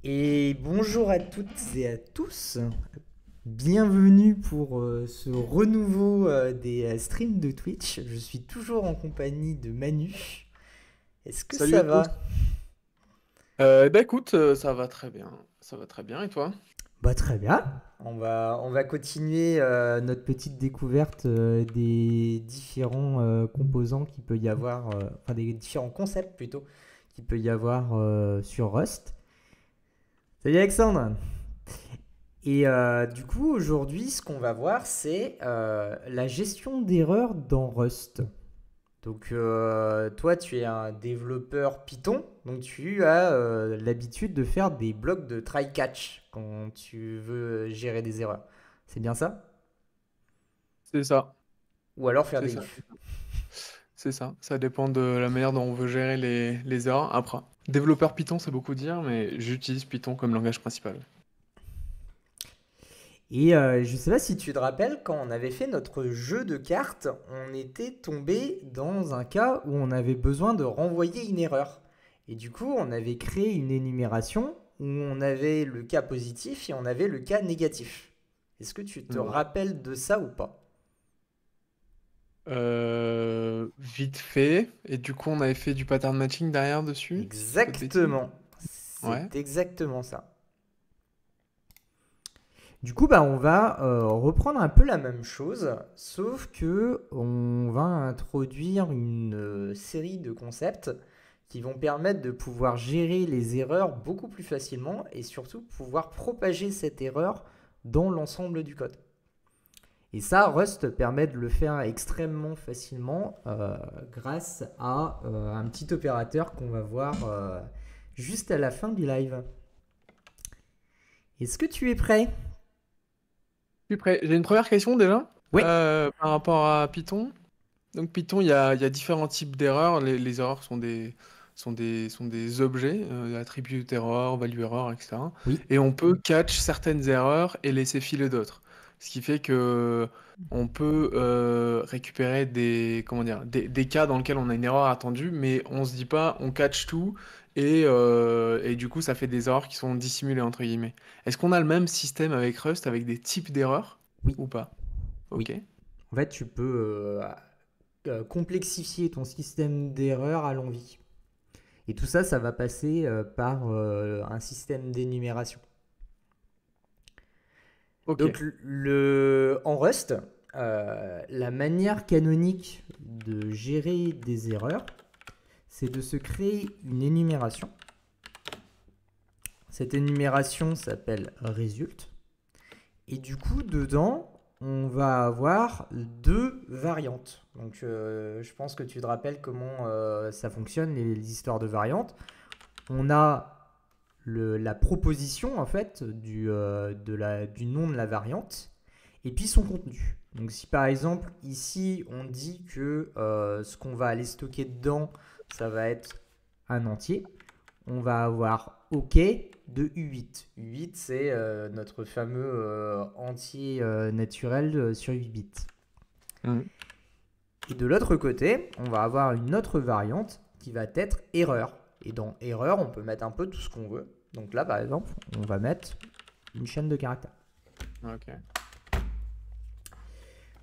Et bonjour à toutes et à tous. Bienvenue pour ce renouveau des streams de Twitch. Je suis toujours en compagnie de Manu. Est-ce que Salut ça à tous. va? Écoute, ça va très bien. Ça va très bien. Et toi? Bah très bien. On va continuer notre petite découverte des différents composants qu'il peut y avoir, enfin des différents concepts plutôt, qu'il peut y avoir sur Rust. Salut Alexandre! Et du coup, aujourd'hui, ce qu'on va voir, c'est la gestion d'erreurs dans Rust. Donc, toi, tu es un développeur Python, donc tu as l'habitude de faire des blocs de try-catch quand tu veux gérer des erreurs. C'est bien ça? C'est ça. Ou alors faire C'est des ça. ifs. C'est ça. Ça dépend de la manière dont on veut gérer les erreurs. Après, développeur Python, c'est beaucoup dire, mais j'utilise Python comme langage principal. Et je sais pas si tu te rappelles, quand on avait fait notre jeu de cartes, on était tombé dans un cas où on avait besoin de renvoyer une erreur. Et du coup, on avait créé une énumération où on avait le cas positif et on avait le cas négatif. Est-ce que tu te Ouais. rappelles de ça ou pas? Vite fait. Et du coup, on avait fait du pattern matching derrière dessus, si je dis pas de bêtises. Exactement. Ouais. C'est exactement ça. Du coup, bah, on va reprendre un peu la même chose, sauf que on va introduire une série de concepts qui vont permettre de pouvoir gérer les erreurs beaucoup plus facilement et surtout pouvoir propager cette erreur dans l'ensemble du code. Et ça, Rust permet de le faire extrêmement facilement grâce à un petit opérateur qu'on va voir juste à la fin du live. Est-ce que tu es prêt? Je suis prêt. J'ai une première question déjà. Oui. Par rapport à Python. Donc Python, il y a différents types d'erreurs. Les erreurs sont des objets, attribute error, value error, etc. Oui. Et on peut catch certaines erreurs et laisser filer d'autres. Ce qui fait que on peut récupérer comment dire, des cas dans lesquels on a une erreur attendue, mais on se dit pas, on catch tout et du coup ça fait des erreurs qui sont dissimulées entre guillemets. Est-ce qu'on a le même système avec Rust avec des types d'erreurs Oui. ou pas? Oui. Ok. En fait, tu peux complexifier ton système d'erreur à l'envie. Et tout ça, ça va passer par un système d'énumération. Ok. Donc, en Rust, la manière canonique de gérer des erreurs, c'est de se créer une énumération. Cette énumération s'appelle result. Et du coup, dedans, on va avoir deux variantes. Donc, je pense que tu te rappelles comment ça fonctionne, les histoires de variantes. On a la proposition, en fait, du nom de la variante, et puis son contenu. Donc, si par exemple, ici, on dit que ce qu'on va aller stocker dedans, ça va être un entier, on va avoir OK de U8. U8, c'est notre fameux entier naturel sur 8 bits. Mhm. Et de l'autre côté, on va avoir une autre variante qui va être erreur. Et dans erreur, on peut mettre un peu tout ce qu'on veut. Donc là, par exemple, on va mettre une chaîne de caractères. Ok.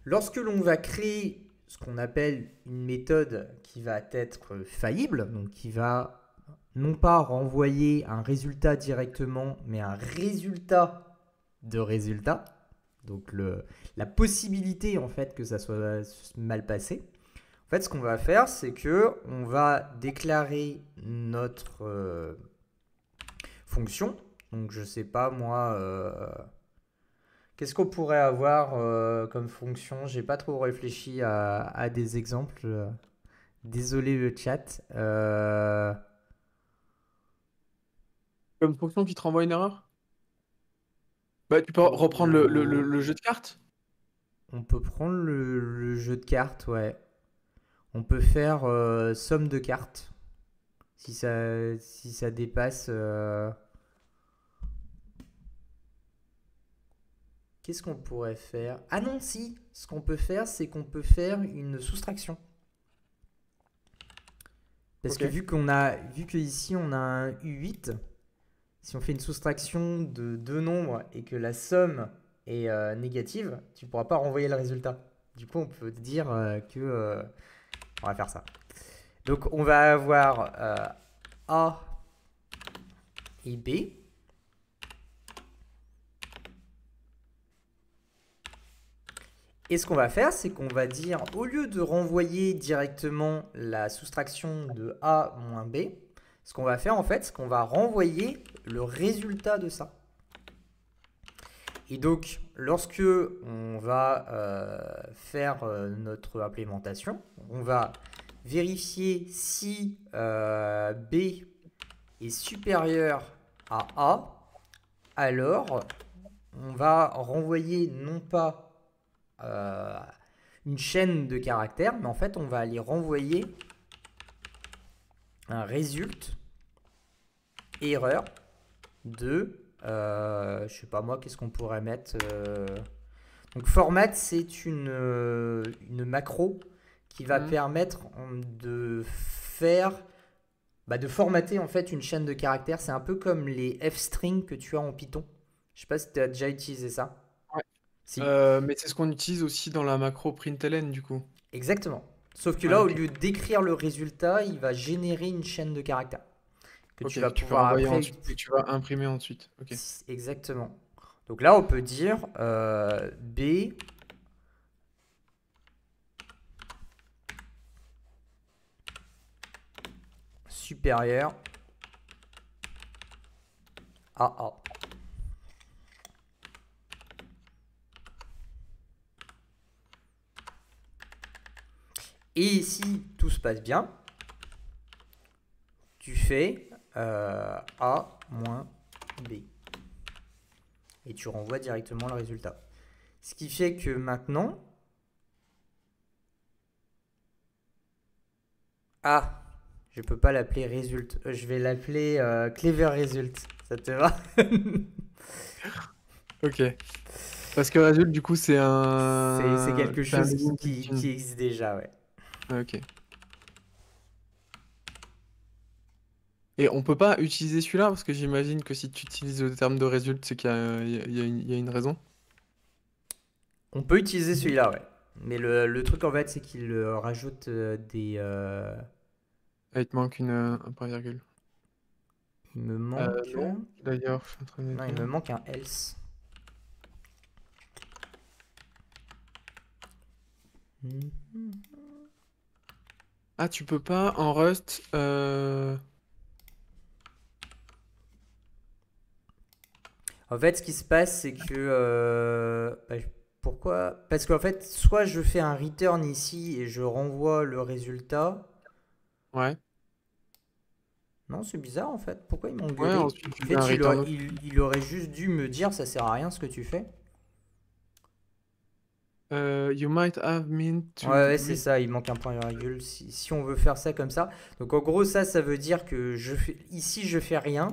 Lorsque l'on va créer ce qu'on appelle une méthode qui va être faillible, donc qui va non pas renvoyer un résultat directement, mais un résultat de résultat, donc la possibilité en fait que ça soit mal passé. En fait, ce qu'on va faire, c'est que on va déclarer notre fonction. Donc, je sais pas moi, qu'est-ce qu'on pourrait avoir comme fonction. J'ai pas trop réfléchi à des exemples. Désolé le chat. Comme fonction qui te renvoie une erreur? Bah, tu peux reprendre le jeu de cartes? On peut prendre le jeu de cartes, ouais. On peut faire somme de cartes. Si ça dépasse. Qu'est-ce qu'on pourrait faire? Ah non, si. Ce qu'on peut faire, c'est qu'on peut faire une soustraction. Parce Ok. que vu qu'ici on a un U8, si on fait une soustraction de deux nombres et que la somme est négative, tu ne pourras pas renvoyer le résultat. Du coup, on peut dire que... on va faire ça. Donc, on va avoir A et B. Et ce qu'on va faire, c'est qu'on va dire, au lieu de renvoyer directement la soustraction de A moins B, ce qu'on va faire en fait, c'est qu'on va renvoyer le résultat de ça. Et donc, lorsque on va faire notre implémentation, on va vérifier si B est supérieur à A, alors on va renvoyer non pas une chaîne de caractères, mais en fait, on va aller renvoyer un résulte erreur de, je sais pas moi, qu'est-ce qu'on pourrait mettre donc format, c'est une macro qui va permettre de faire, de formater en fait une chaîne de caractères. C'est un peu comme les f-strings que tu as en Python. Je sais pas si tu as déjà utilisé ça. Ouais. Si. Mais c'est ce qu'on utilise aussi dans la macro println du coup. Exactement. Sauf que Ouais, là, au ok. lieu d'écrire le résultat, il va générer une chaîne de caractères que Ok, tu vas tu peux pouvoir envoyer après ensuite et tu vas imprimer ensuite. Ok. Exactement. Donc là, on peut dire B supérieur à A. Et si tout se passe bien, tu fais A moins B. Et tu renvoies directement le résultat. Ce qui fait que maintenant... Ah, je peux pas l'appeler result. Je vais l'appeler clever result. Ça te va? Ok. Parce que Azul, du coup, C'est quelque c'est un chose living qui existe déjà, ouais. Ok. Et on peut pas utiliser celui-là parce que j'imagine que si tu utilises le terme de résulte, c'est qu'il y a, il y a une raison. On peut utiliser celui-là, ouais. Mais le truc, en fait, c'est qu'il rajoute des... Ah, il te manque un point virgule. il me manque... Non, d'ailleurs, je suis en train de Non, il dire. me manque un else. Ah, tu peux pas en Rust. En fait, ce qui se passe, c'est que... pourquoi? Parce qu'en fait, soit je fais un return ici et je renvoie le résultat. Ouais. Non, c'est bizarre, en fait. Pourquoi il m'a Ouais, engueulé? ensuite En tu fais un fait, return aussi. il aurait juste dû me dire ça sert à rien ce que tu fais. You might have meant Ouais, to ouais, c'est read. ça, il manque un point virgule. Si on veut faire ça comme ça. Donc en gros, ça veut dire que ici, je fais rien.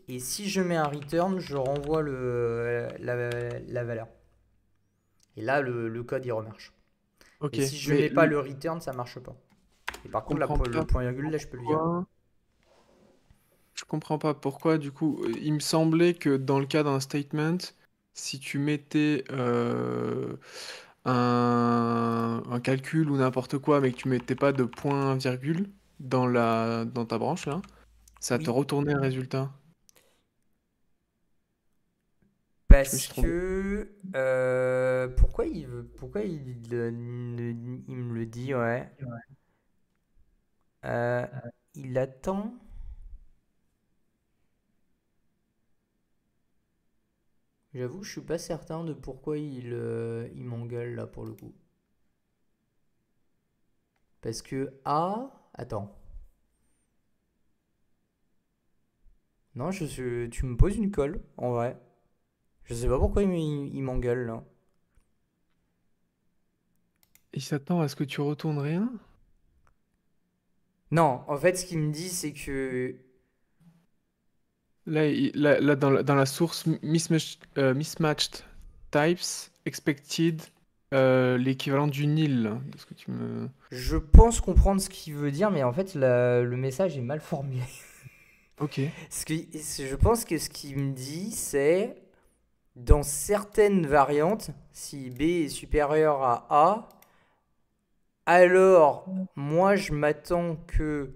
Et si je mets un return, je renvoie la valeur. Et là, le code, il remarche. Et Ok, si je mais mets pas le return, ça marche pas. Et par je contre, comprends le pas point virgule, là, je peux le virer. pourquoi. Je comprends pas pourquoi, du coup, il me semblait que dans le cas d'un statement, si tu mettais un calcul ou n'importe quoi, mais que tu mettais pas de point virgule dans ta branche là, ça te Oui, retournait un résultat. Je me parce suis trompé. que... pourquoi il me le dit, ouais. Euh, il attend... J'avoue, je suis pas certain de pourquoi il m'engueule là pour le coup. Parce que A... Attends. Non, tu me poses une colle, en vrai. Je sais pas pourquoi il m'engueule là. Il s'attend à ce que tu retournes rien? Non, en fait, ce qu'il me dit, c'est que... Là, dans la source mismatched types expected, l'équivalent du nil, là, de ce que tu me... Je pense comprendre ce qu'il veut dire, mais en fait, le message est mal formulé. Ok. Je pense que ce qu'il me dit, c'est dans certaines variantes, si B est supérieur à A, alors moi je m'attends que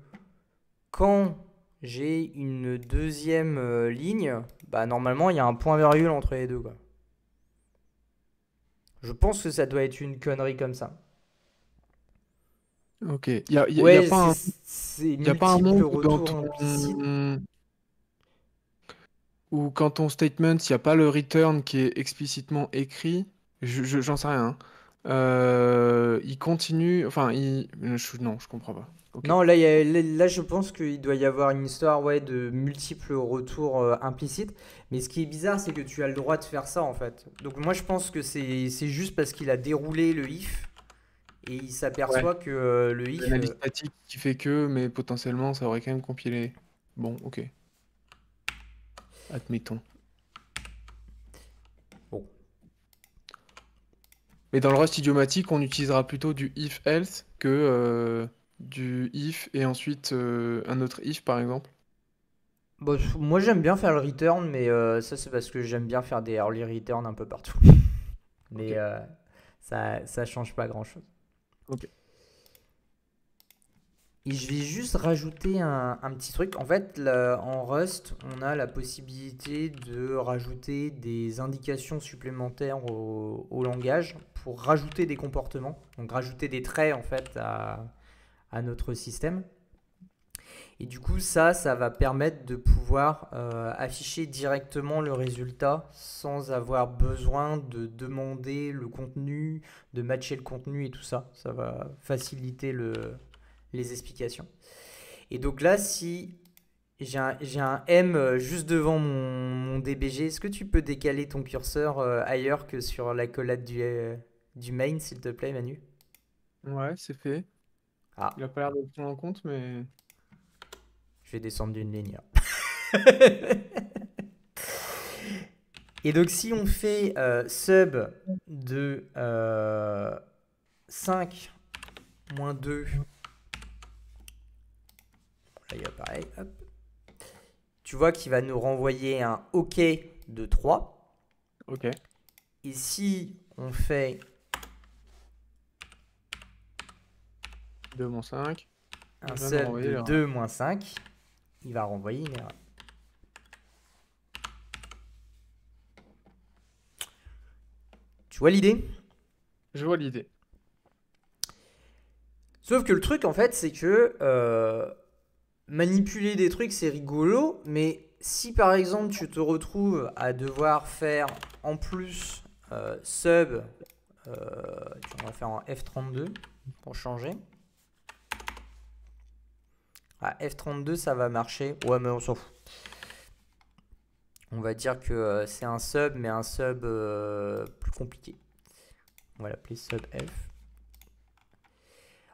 quand j'ai une deuxième ligne, bah normalement il y a un point virgule entre les deux, quoi. Je pense que ça doit être une connerie comme ça. Ok. Y a Ouais, pas un, c'est y a pas un multiple monde où retour implicite. quand ton statement, il n'y a pas le return qui est explicitement écrit, j'en sais rien, hein. Il continue, enfin, non, je comprends pas. Ok. Non, là, je pense qu'il doit y avoir une histoire, ouais, de multiples retours implicites. Mais ce qui est bizarre, c'est que tu as le droit de faire ça, en fait. Donc moi, je pense que c'est juste parce qu'il a déroulé le if et il Ouais. s'aperçoit que le if... L'analyse statique qui fait que, mais potentiellement, ça aurait quand même compilé. Bon, ok, admettons. bon. Mais dans le Rust idiomatique, on utilisera plutôt du if-else que du if et ensuite un autre if, par exemple. Bon, moi, j'aime bien faire le return, mais ça, c'est parce que j'aime bien faire des early return un peu partout. Ok. Mais ça change pas grand-chose. Ok. Et je vais juste rajouter un petit truc. En fait, en Rust, on a la possibilité de rajouter des indications supplémentaires au langage pour rajouter des comportements, donc rajouter des traits en fait à notre système. Et du coup, ça va permettre de pouvoir afficher directement le résultat sans avoir besoin de demander le contenu, de matcher le contenu et tout ça. Ça va faciliter les explications. Et donc là, si j'ai un M juste devant mon DBG, est-ce que tu peux décaler ton curseur ailleurs que sur l'accolade du main, s'il te plaît, Manu? Ouais, c'est fait. Ah, Il a pas l'air de le prendre en compte, mais... je vais descendre d'une ligne là. Et donc si on fait sub de 5 moins 2, là il y a pareil, hop. Tu vois qu'il va nous renvoyer un OK de 3. Ok. Et si on fait 2-5. un Il va nous sub renvoyer de l'erreur. 2 moins 5, il va renvoyer une erreur. Tu vois l'idée? Je vois l'idée. Sauf que le truc, en fait, c'est que manipuler des trucs, c'est rigolo, mais si par exemple tu te retrouves à devoir faire en plus sub, on va faire en F32 pour changer. Ah, F32, ça va marcher. Ouais, mais on s'en fout. On va dire que c'est un sub, mais un sub plus compliqué. On va l'appeler sub F.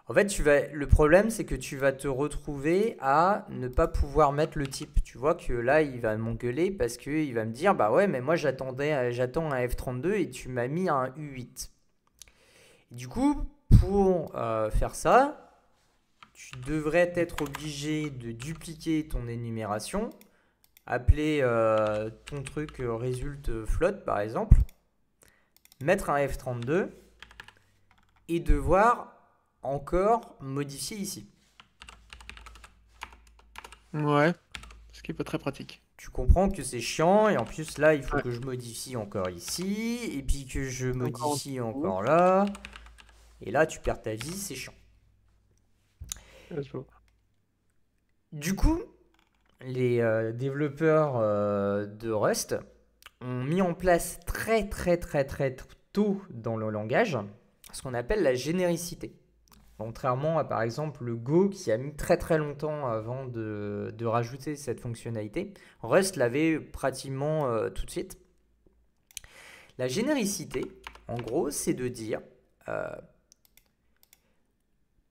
En fait, le problème, c'est que tu vas te retrouver à ne pas pouvoir mettre le type. Tu vois que là, il va m'engueuler parce qu'il va me dire, bah ouais, mais moi j'attends un F32 et tu m'as mis un U8. Et du coup, pour faire ça, tu devrais être obligé de dupliquer ton énumération, appeler ton truc result float par exemple, mettre un F32 et devoir encore modifier ici. Ouais. Ce qui est pas très pratique. Tu comprends que c'est chiant et en plus là il faut Ouais. que je modifie encore ici et puis que je Encore en modifie dessous. encore là et là tu perds ta vie, c'est chiant. Je vois. Du coup, les développeurs de Rust ont mis en place très tôt dans le langage ce qu'on appelle la généricité. Contrairement à par exemple le Go qui a mis très longtemps avant de rajouter cette fonctionnalité, Rust l'avait pratiquement tout de suite. La généricité, en gros, c'est de dire, euh,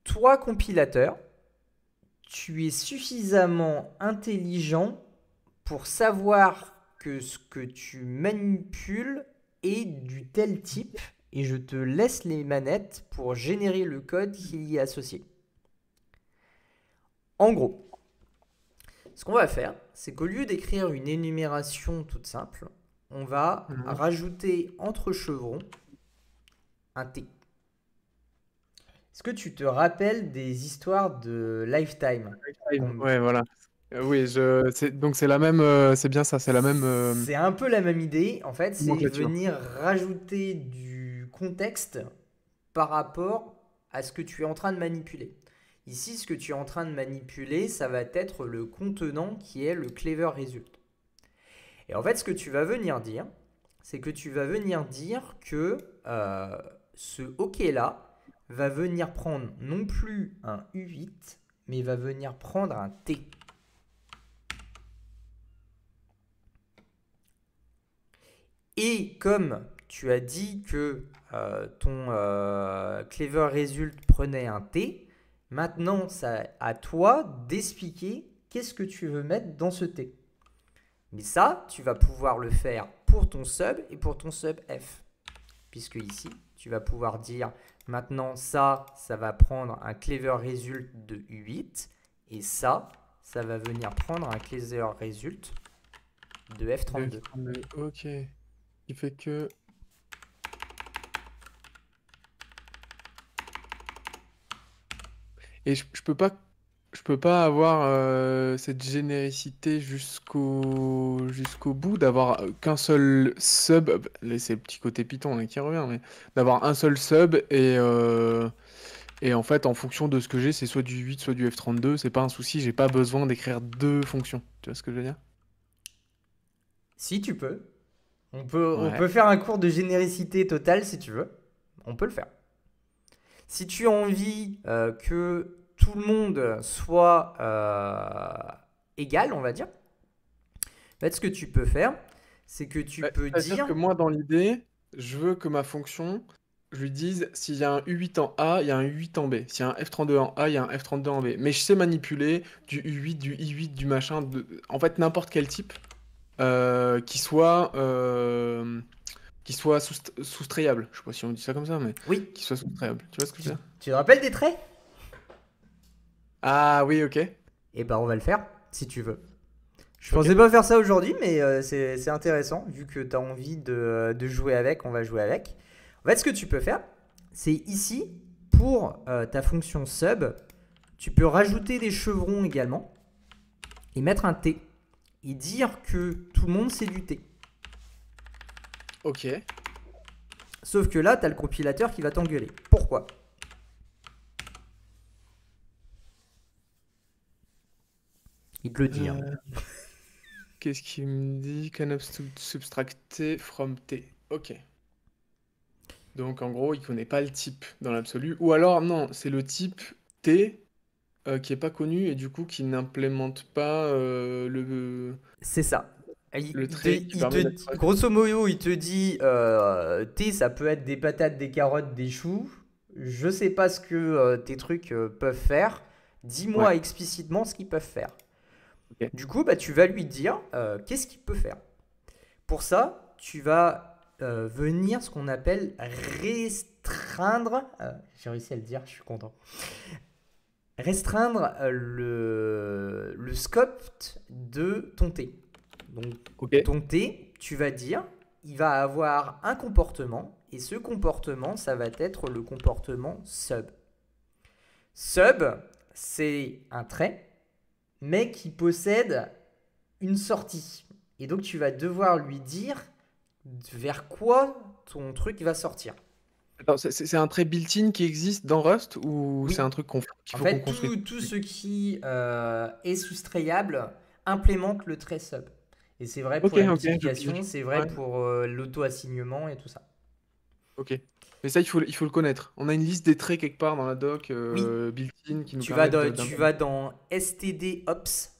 toi compilateur, tu es suffisamment intelligent pour savoir que ce que tu manipules est du tel type et je te laisse les manettes pour générer le code qui y est associé. En gros, Ce qu'on va faire, c'est qu'au lieu d'écrire une énumération toute simple, on va rajouter entre chevrons un T. Est-ce que tu te rappelles des histoires de Lifetime? Ouais, voilà. Oui, donc c'est la même, c'est bien ça, c'est la même C'est un peu la même idée. En fait, c'est nomenclature. venir rajouter du contexte par rapport à ce que tu es en train de manipuler. Ici, ce que tu es en train de manipuler, ça va être le contenant qui est le clever result. Et en fait, ce que tu vas venir dire, c'est que tu vas venir dire que ce OK-là va venir prendre non plus un U8, mais va venir prendre un T. Et comme tu as dit que ton clever result prenait un T, maintenant, c'est à toi d'expliquer qu'est-ce que tu veux mettre dans ce T. Mais ça, tu vas pouvoir le faire pour ton sub et pour ton sub F. Puisque ici, tu vas pouvoir dire maintenant ça va prendre un clever result de U8. Et ça va venir prendre un clever result de F32. Ok. Il fait que... Et je peux pas avoir cette généricité jusqu'au bout, d'avoir qu'un seul sub. Là, c'est le petit côté Python là, qui revient, mais d'avoir un seul sub et en fait, en fonction de ce que j'ai, c'est soit du 8, soit du F32. C'est pas un souci, j'ai pas besoin d'écrire deux fonctions. Tu vois ce que je veux dire? Si tu peux. On Ouais. peut faire un cours de généricité totale si tu veux. On peut le faire. Si tu as envie que tout le monde soit égal, on va dire, en fait, ce que tu peux faire, c'est que tu peux C'est-à-dire dire... que moi, dans l'idée, je veux que ma fonction, je lui dise s'il y a un U8 en A, il y a un U8 en B. S'il y a un F32 en A, il y a un F32 en B. Mais je sais manipuler du U8, du I8, du machin, en fait n'importe quel type qui soit soustrayable. Je sais pas si on dit ça comme ça, mais Oui, qui soit soustrayable. Tu vois ce que je veux dire? tu te rappelles des traits? Ah oui, ok. Eh ben, on va le faire, si tu veux. Je Ok. pensais pas faire ça aujourd'hui, mais c'est intéressant. Vu que tu as envie de jouer avec, on va jouer avec. En fait, ce que tu peux faire, c'est ici, pour ta fonction sub, tu peux rajouter des chevrons également et mettre un T. Et dire que tout le monde c'est du T. Ok. Sauf que là, tu as le compilateur qui va t'engueuler. Pourquoi? Il te le dit. Hein. Qu'est-ce qu'il me dit? Cannot subtracter from T. Ok. Donc en gros, il connaît pas le type dans l'absolu. Ou alors, non, c'est le type T qui est pas connu et du coup qui n'implémente pas C'est ça. le trait qui permet d'être... Grosso modo, il te dit T, ça peut être des patates, des carottes, des choux. Je sais pas ce que tes trucs peuvent faire. Ouais, Dis-moi explicitement ce qu'ils peuvent faire. ok. Du coup, bah, tu vas lui dire qu'est-ce qu'il peut faire. Pour ça, tu vas venir ce qu'on appelle restreindre. J'ai réussi à le dire, je suis content. Restreindre le scope de ton T. Donc, Ok. ton T, tu vas dire, il va avoir un comportement, et ce comportement, ça va être le comportement sub. Sub, c'est un trait, mais qui possède une sortie. Et donc, tu vas devoir lui dire vers quoi ton truc va sortir. Attends, c'est un trait built-in qui existe dans Rust ou c'est un Oui, truc qu'il en faut qu'on fait, construise? tout ce qui est soustrayable implémente le trait sub. Et c'est vrai Ok, pour la ok, je multiplication, pige. c'est vrai Ouais, pour l'auto-assignement et tout ça. ok. Mais ça, il faut le connaître. On a une liste des traits quelque part dans la doc Oui, built-in qui nous tu vas permettent tu d'implémenter. vas dans stdops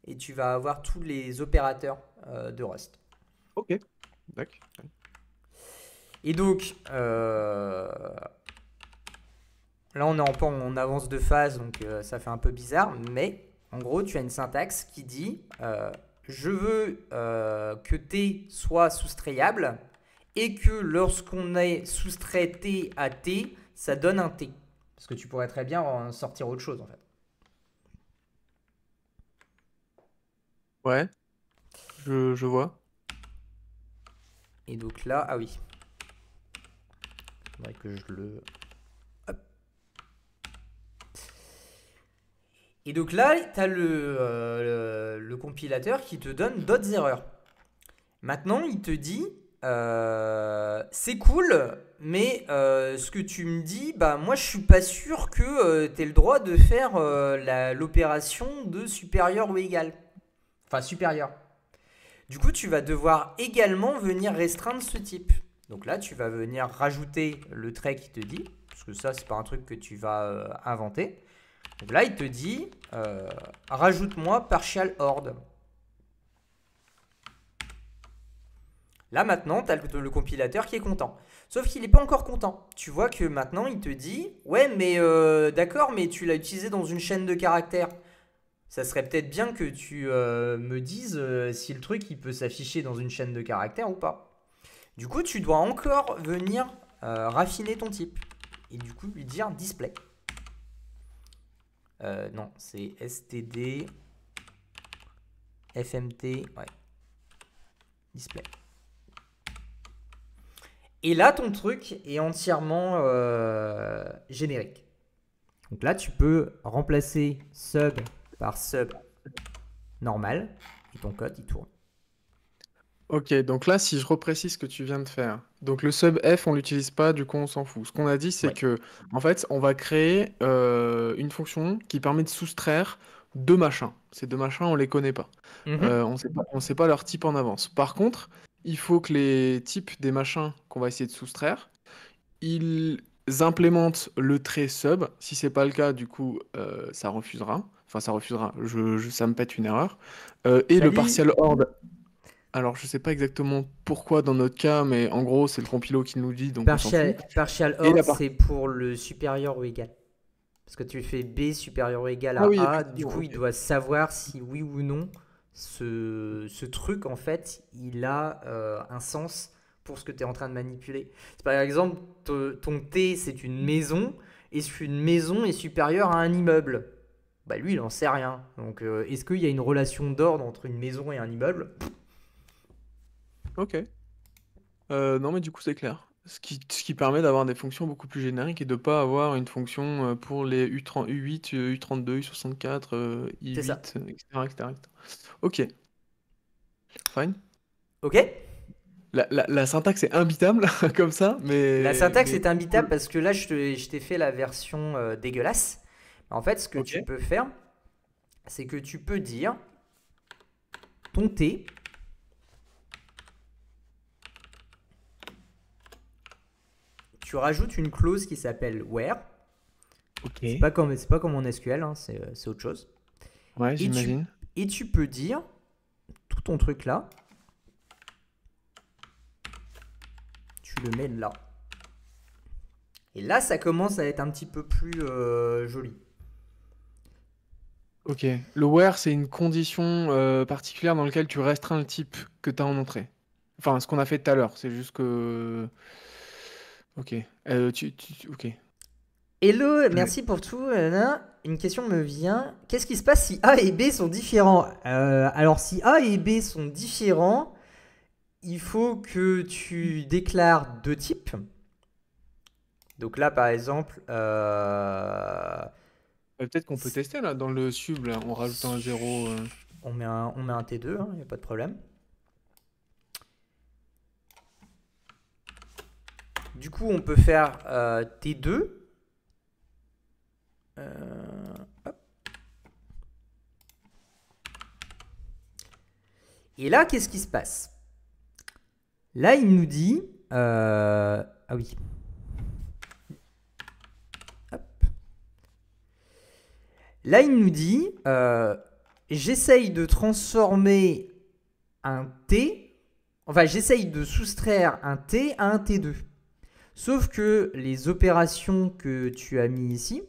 et tu vas avoir tous les opérateurs de Rust. Ok, d'accord. Et donc, là on est en avance de phase, donc ça fait un peu bizarre, mais en gros tu as une syntaxe qui dit je veux que T soit soustrayable et que lorsqu'on est soustrait T à T, ça donne un T. Parce que tu pourrais très bien en sortir autre chose en fait. Ouais, je vois. Et donc là, ah oui, faudrait que je le... Hop. Et donc là, tu as le compilateur qui te donne d'autres erreurs. Maintenant, il te dit, c'est cool, mais ce que tu me dis, bah moi je suis pas sûr que tu aies le droit de faire l'opération de supérieur ou égal. Enfin supérieur. Du coup, tu vas devoir également venir restreindre ce type. Donc là, tu vas venir rajouter le trait qui te dit, parce que ça, c'est pas un truc que tu vas inventer. Donc là, il te dit, rajoute-moi partial horde. Là, maintenant, tu as le compilateur qui est content. Sauf qu'il n'est pas encore content. Tu vois que maintenant, il te dit, ouais, mais d'accord, mais tu l'as utilisé dans une chaîne de caractères. Ça serait peut-être bien que tu me dises si le truc il peut s'afficher dans une chaîne de caractères ou pas. Du coup, tu dois encore venir raffiner ton type. Et du coup, lui dire display. Non, c'est std fmt, ouais, display. Et là, ton truc est entièrement générique. Donc là, tu peux remplacer sub par sub normal et ton code, il tourne. Ok, donc là, si je reprécise ce que tu viens de faire, donc le sub f, on l'utilise pas, du coup, on s'en fout. Ce qu'on a dit, c'est Ouais. que, en fait, on va créer une fonction qui permet de soustraire deux machins. Ces deux machins, on les connaît pas. On sait pas leur type en avance. Par contre, il faut que les types des machins qu'on va essayer de soustraire, ils implémentent le trait sub. Si c'est pas le cas, du coup, ça refusera. Enfin, ça refusera. Ça me pète une erreur. Et le Salut. partial horde. Alors, je sais pas exactement pourquoi dans notre cas, mais en gros, c'est le compilo qui nous le dit, donc on s'en fout. Partial Et horde, la partie. c'est pour le supérieur ou égal. Parce que tu fais B supérieur ou égal Ah à oui, A, du effectivement, coup, il ok. doit savoir si oui ou non ce truc, en fait, il a un sens pour ce que tu es en train de manipuler. Si par exemple, ton T, c'est une maison, et si une maison est supérieure à un immeuble, bah lui, il en sait rien. Donc, est-ce qu'il y a une relation d'ordre entre une maison et un immeuble? Ok. Non, mais du coup, c'est clair. Ce qui permet d'avoir des fonctions beaucoup plus génériques et de pas avoir une fonction pour les U30, U8, U32, U64, C'est ça. I8, etc., etc., etc. Ok, fine. Ok? La syntaxe est imbitable, comme ça, La mais, syntaxe mais est imbitable parce que là, je t'ai fait la version dégueulasse. En fait, ce que ok. tu peux faire, c'est que tu peux dire ton T, tu rajoutes une clause qui s'appelle where. Ok. C'est pas comme en SQL, hein, c'est autre chose. Ouais, Et tu, j'imagine. et tu peux dire tout ton truc là, tu le mets là. Et là, ça commence à être un petit peu plus joli. Ok. Le where, c'est une condition particulière dans laquelle tu restreins le type que tu as en entrée. Enfin, ce qu'on a fait tout à l'heure, c'est juste que. Ok. Ok. Hello, Ouais. merci pour tout. Une question me vient. Qu'est-ce qui se passe si A et B sont différents? Alors, si A et B sont différents, il faut que tu déclares deux types. Donc là, par exemple, Peut-être qu'on peut tester là, dans le sub, là, en rajoutant un zéro. on met un T2, il n'y a pas de problème. Du coup, on peut faire T2. Hop. Et là, qu'est-ce qui se passe? Là, il nous dit... ah oui. Hop. Là, il nous dit... j'essaye de transformer un T... Enfin, j'essaye de soustraire un T à un T2. Sauf que les opérations que tu as mis ici,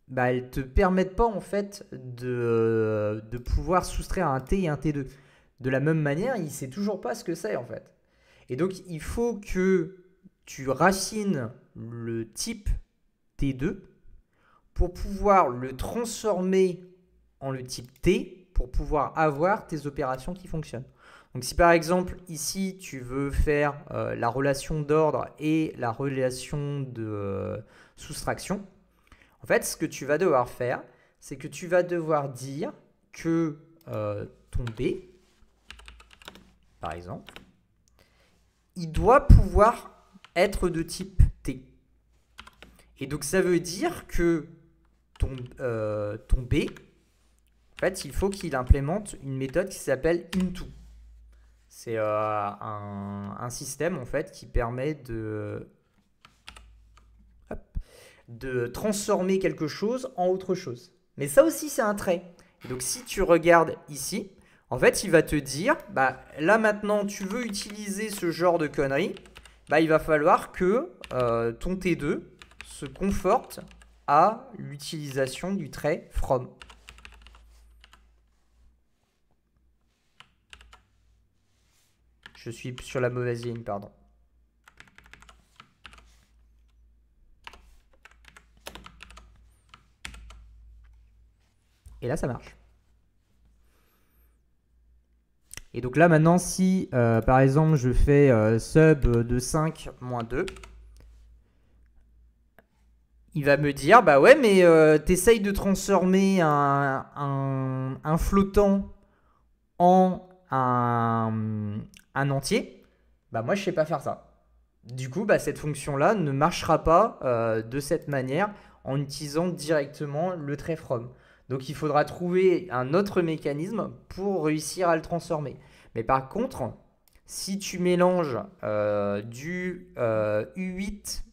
bah, elles ne te permettent pas en fait de pouvoir soustraire un T et un T2. De la même manière, il ne sait toujours pas ce que c'est en fait. Et donc, il faut que tu racines le type T2 pour pouvoir le transformer en le type T pour pouvoir avoir tes opérations qui fonctionnent. Donc si par exemple ici tu veux faire la relation d'ordre et la relation de soustraction, en fait ce que tu vas devoir faire, c'est que tu vas devoir dire que ton B, par exemple, il doit pouvoir être de type T. Et donc ça veut dire que ton B, en fait, il faut qu'il implémente une méthode qui s'appelle into. C'est un système en fait qui permet de transformer quelque chose en autre chose. Mais ça aussi, c'est un trait. Et donc si tu regardes ici, en fait, il va te dire, bah, là maintenant, tu veux utiliser ce genre de conneries, bah, il va falloir que ton T2 se conforte à l'utilisation du trait from. Je suis sur la mauvaise ligne, pardon. Et là, ça marche. Et donc là, maintenant, si par exemple, je fais sub de 5 moins 2, il va me dire, bah ouais, mais t'essayes de transformer un flottant en un entier. Bah moi, je sais pas faire ça. Du coup, bah, cette fonction-là ne marchera pas de cette manière en utilisant directement le trait from. Donc il faudra trouver un autre mécanisme pour réussir à le transformer. Mais par contre, si tu mélanges du U8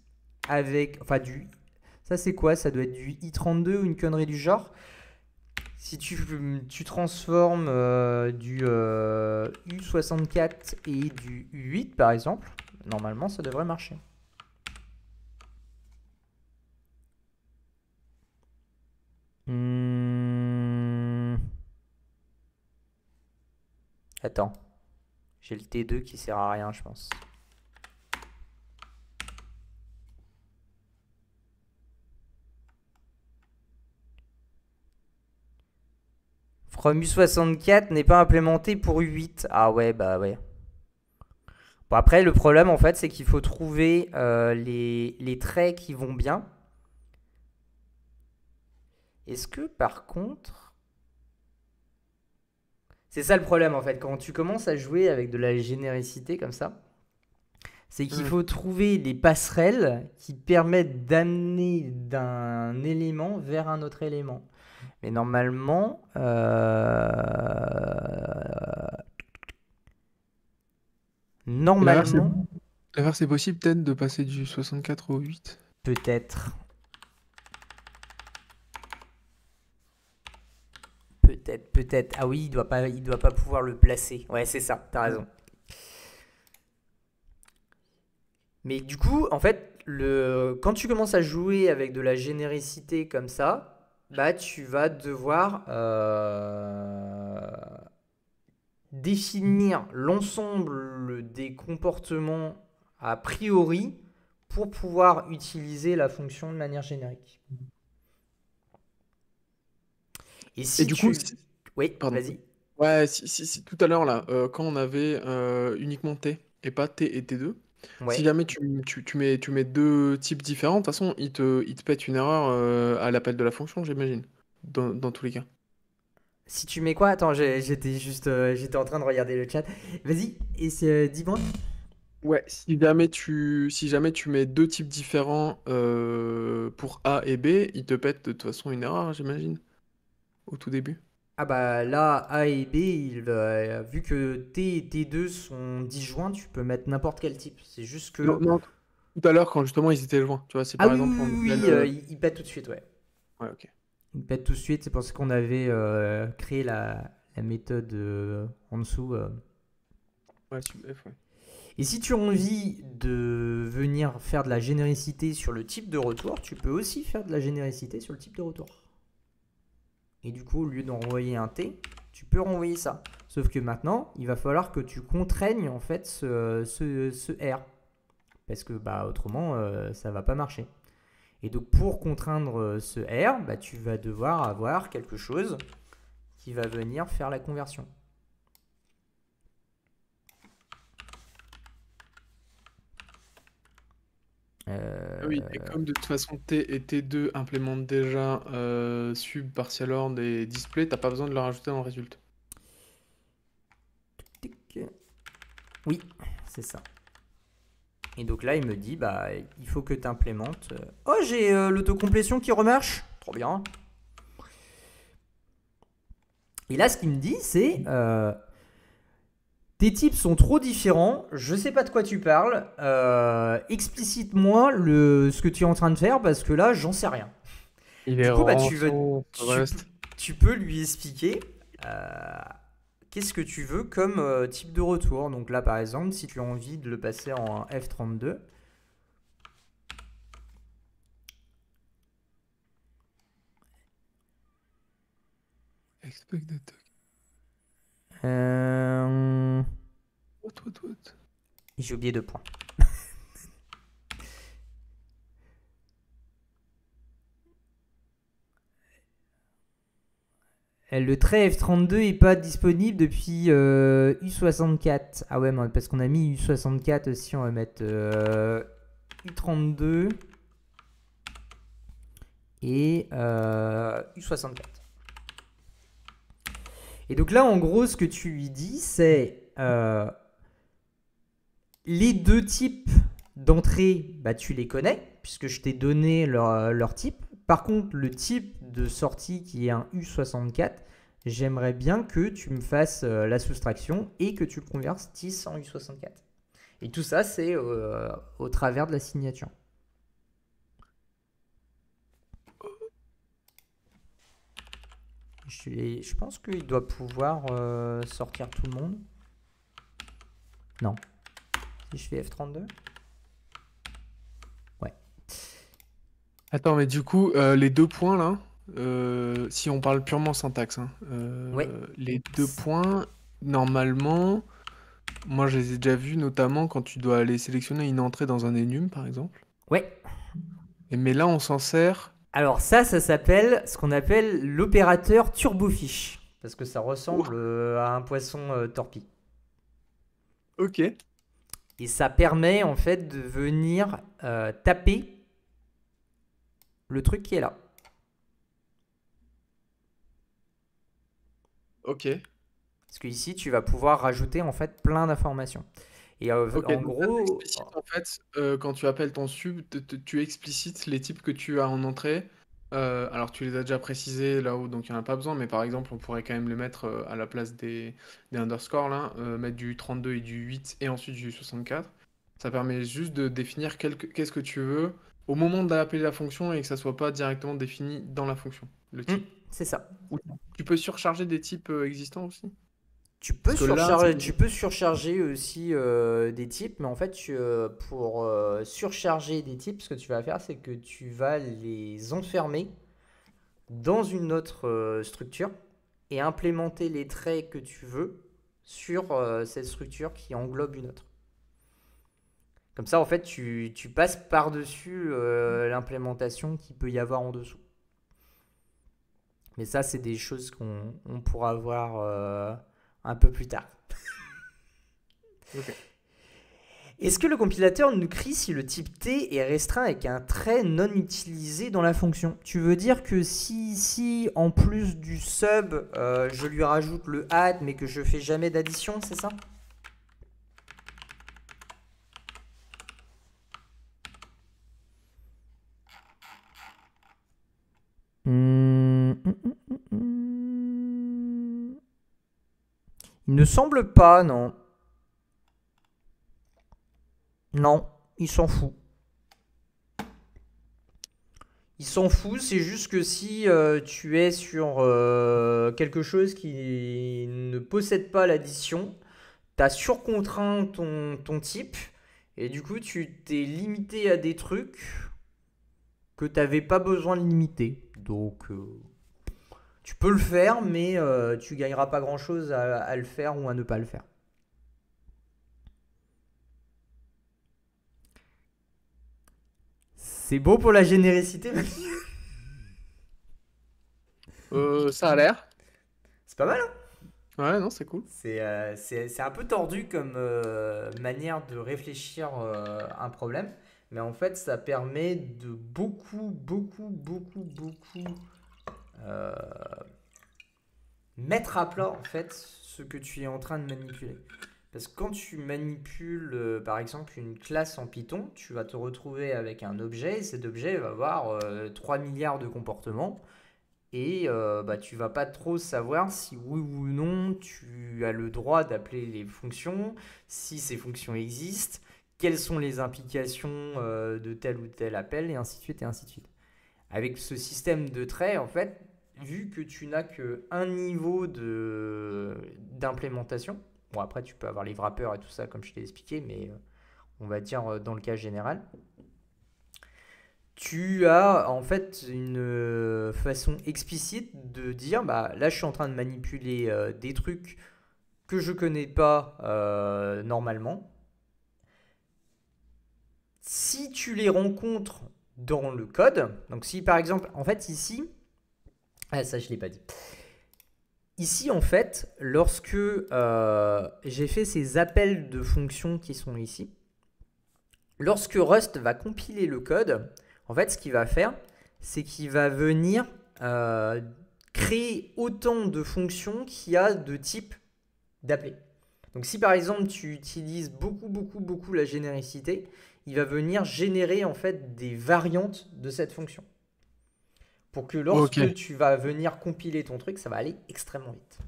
avec... Enfin, ça c'est quoi? Ça doit être du I32 ou une connerie du genre. Si tu transformes du U64 et du U8 par exemple, normalement ça devrait marcher. Attends. J'ai le T2 qui sert à rien, je pense. From U64 n'est pas implémenté pour U8. Ah ouais, bah ouais. Bon, après, le problème, en fait, c'est qu'il faut trouver les traits qui vont bien. Est-ce que, par contre... C'est ça le problème, en fait. Quand tu commences à jouer avec de la généricité comme ça, c'est qu'il faut trouver les passerelles qui permettent d'amener d'un élément vers un autre élément. Mais normalement... Normalement... L'inverse est possible peut-être de passer du 64 au 8? Peut-être. Peut-être. Ah oui, il doit pas pouvoir le placer. Ouais, c'est ça, t'as raison. Mais du coup, en fait, quand tu commences à jouer avec de la généricité comme ça, bah tu vas devoir définir l'ensemble des comportements a priori pour pouvoir utiliser la fonction de manière générique. Et si du coup, oui, pardon. vas-y. Ouais, si tout à l'heure, là, quand on avait uniquement T et pas T et T2, Ouais. si jamais tu mets deux types différents, de toute façon, il te pète une erreur à l'appel de la fonction, j'imagine, dans tous les cas. Si tu mets quoi? Attends, j'étais en train de regarder le chat. Vas-y, et c'est dis-moi. Ouais, si jamais tu mets deux types différents pour A et B, il te pète de toute façon une erreur, j'imagine, au tout début. Ah bah là, A et B, vu que T et T2 sont disjoints, tu peux mettre n'importe quel type. C'est juste que... Non, tout à l'heure, quand justement ils étaient joints, tu vois, si Ah par oui, exemple on oui, appelle, il pète tout de suite, ouais. Ouais, ok. Il pète tout de suite, c'est parce qu'on avait créé la méthode en dessous. Ouais, sub F, ouais. Et si tu as envie de venir faire de la généricité sur le type de retour, tu peux aussi faire de la généricité sur le type de retour. Et du coup, au lieu d'envoyer un T, tu peux renvoyer ça. Sauf que maintenant, il va falloir que tu contraignes en fait ce R. Parce que bah, autrement, ça ne va pas marcher. Et donc, pour contraindre ce R, bah, tu vas devoir avoir quelque chose qui va venir faire la conversion. Oui, et comme de toute façon T et T2 implémentent déjà sub, partial order et display, t'as pas besoin de le rajouter dans le résultat. Oui, c'est ça. Et donc là, il me dit, bah, il faut que tu implémentes. Oh, j'ai l'autocomplétion qui remarche. Trop bien. Et là, ce qu'il me dit, c'est tes types sont trop différents. Je sais pas de quoi tu parles. Explicite-moi ce que tu es en train de faire parce que là, j'en sais rien. Il Du est coup, bah, rançon, Rust. tu peux lui expliquer qu'est-ce que tu veux comme type de retour. Donc là, par exemple, si tu as envie de le passer en F32, Expect the token. What? j'ai oublié 2 points. Le trait F32 est pas disponible depuis U64. Ah ouais, parce qu'on a mis U64 aussi, on va mettre U32 et U64. Et donc là, en gros, ce que tu lui dis, c'est les deux types d'entrée, bah, tu les connais, puisque je t'ai donné leur type. Par contre, le type de sortie qui est un U64, j'aimerais bien que tu me fasses la soustraction et que tu le convertisses en U64. Et tout ça, c'est au travers de la signature. Je pense qu'il doit pouvoir sortir tout le monde. Non. Si je fais F32. Ouais. Attends, mais du coup, les 2 points là, si on parle purement syntaxe, hein, Ouais. les 2 points, normalement, moi je les ai déjà vus, notamment quand tu dois aller sélectionner une entrée dans un enum, par exemple. Ouais. Mais là, on s'en sert. Alors ça s'appelle ce qu'on appelle l'opérateur turbofish. Parce que ça ressemble à un poisson torpille. Ok. Et ça permet en fait de venir taper le truc qui est là. Ok. Parce que ici, tu vas pouvoir rajouter en fait plein d'informations. Et Ok, en donc là, gros, t'explicites, en fait, quand tu appelles ton sub, tu explicites les types que tu as en entrée. Alors tu les as déjà précisés là-haut, donc il n'y en a pas besoin, mais par exemple, on pourrait quand même les mettre à la place des underscores, là, mettre du 32 et du 8 et ensuite du 64. Ça permet juste de définir qu'est-ce que tu veux au moment d'appeler la fonction et que ça soit pas directement défini dans la fonction, le type. c'est ça. Ou tu peux surcharger des types existants aussi? Tu peux Parce que là, ça surcharger aussi des types, mais en fait, pour surcharger des types, ce que tu vas faire, c'est que tu vas les enfermer dans une autre structure et implémenter les traits que tu veux sur cette structure qui englobe une autre. Comme ça, en fait, tu passes par-dessus l'implémentation qu'il peut y avoir en dessous. Mais ça, c'est des choses qu'on pourra voir un peu plus tard. Ok. Est-ce que le compilateur nous crie si le type T est restreint avec un trait non utilisé dans la fonction? Tu veux dire que si en plus du sub, je lui rajoute le add mais que je fais jamais d'addition, c'est ça? Il ne semble pas, non. Non, il s'en fout. Il s'en fout, c'est juste que si tu es sur quelque chose qui ne possède pas l'addition, tu as surcontraint ton type et du coup tu t'es limité à des trucs que tu n'avais pas besoin de limiter. Donc tu peux le faire, mais tu gagneras pas grand chose à le faire ou à ne pas le faire. C'est beau pour la générosité, Mathieu. Ça a l'air. C'est pas mal, hein? Ouais, non, c'est cool. C'est un peu tordu comme manière de réfléchir à un problème, mais en fait, ça permet de beaucoup euh, mettre à plat en fait ce que tu es en train de manipuler. Parce que quand tu manipules par exemple une classe en Python, tu vas te retrouver avec un objet et cet objet va avoir 3 milliards de comportements et bah, tu vas pas trop savoir si oui ou non tu as le droit d'appeler les fonctions, si ces fonctions existent, quelles sont les implications de tel ou tel appel et ainsi de suite et ainsi de suite. Avec ce système de traits, en fait, vu que tu n'as qu'un niveau d'implémentation, bon après tu peux avoir les wrappers et tout ça comme je t'ai expliqué, mais on va dire dans le cas général, tu as en fait une façon explicite de dire bah là je suis en train de manipuler des trucs que je connais pas normalement. Si tu les rencontres dans le code, donc si par exemple, en fait ici, ah ça je l'ai pas dit. Ici en fait, lorsque j'ai fait ces appels de fonctions qui sont ici, lorsque Rust va compiler le code, en fait ce qu'il va faire, c'est qu'il va venir créer autant de fonctions qu'il y a de types d'appelés. Donc si par exemple tu utilises beaucoup la généricité, il va venir générer en fait des variantes de cette fonction. Pour que Ok, lorsque tu vas venir compiler ton truc, ça va aller extrêmement vite.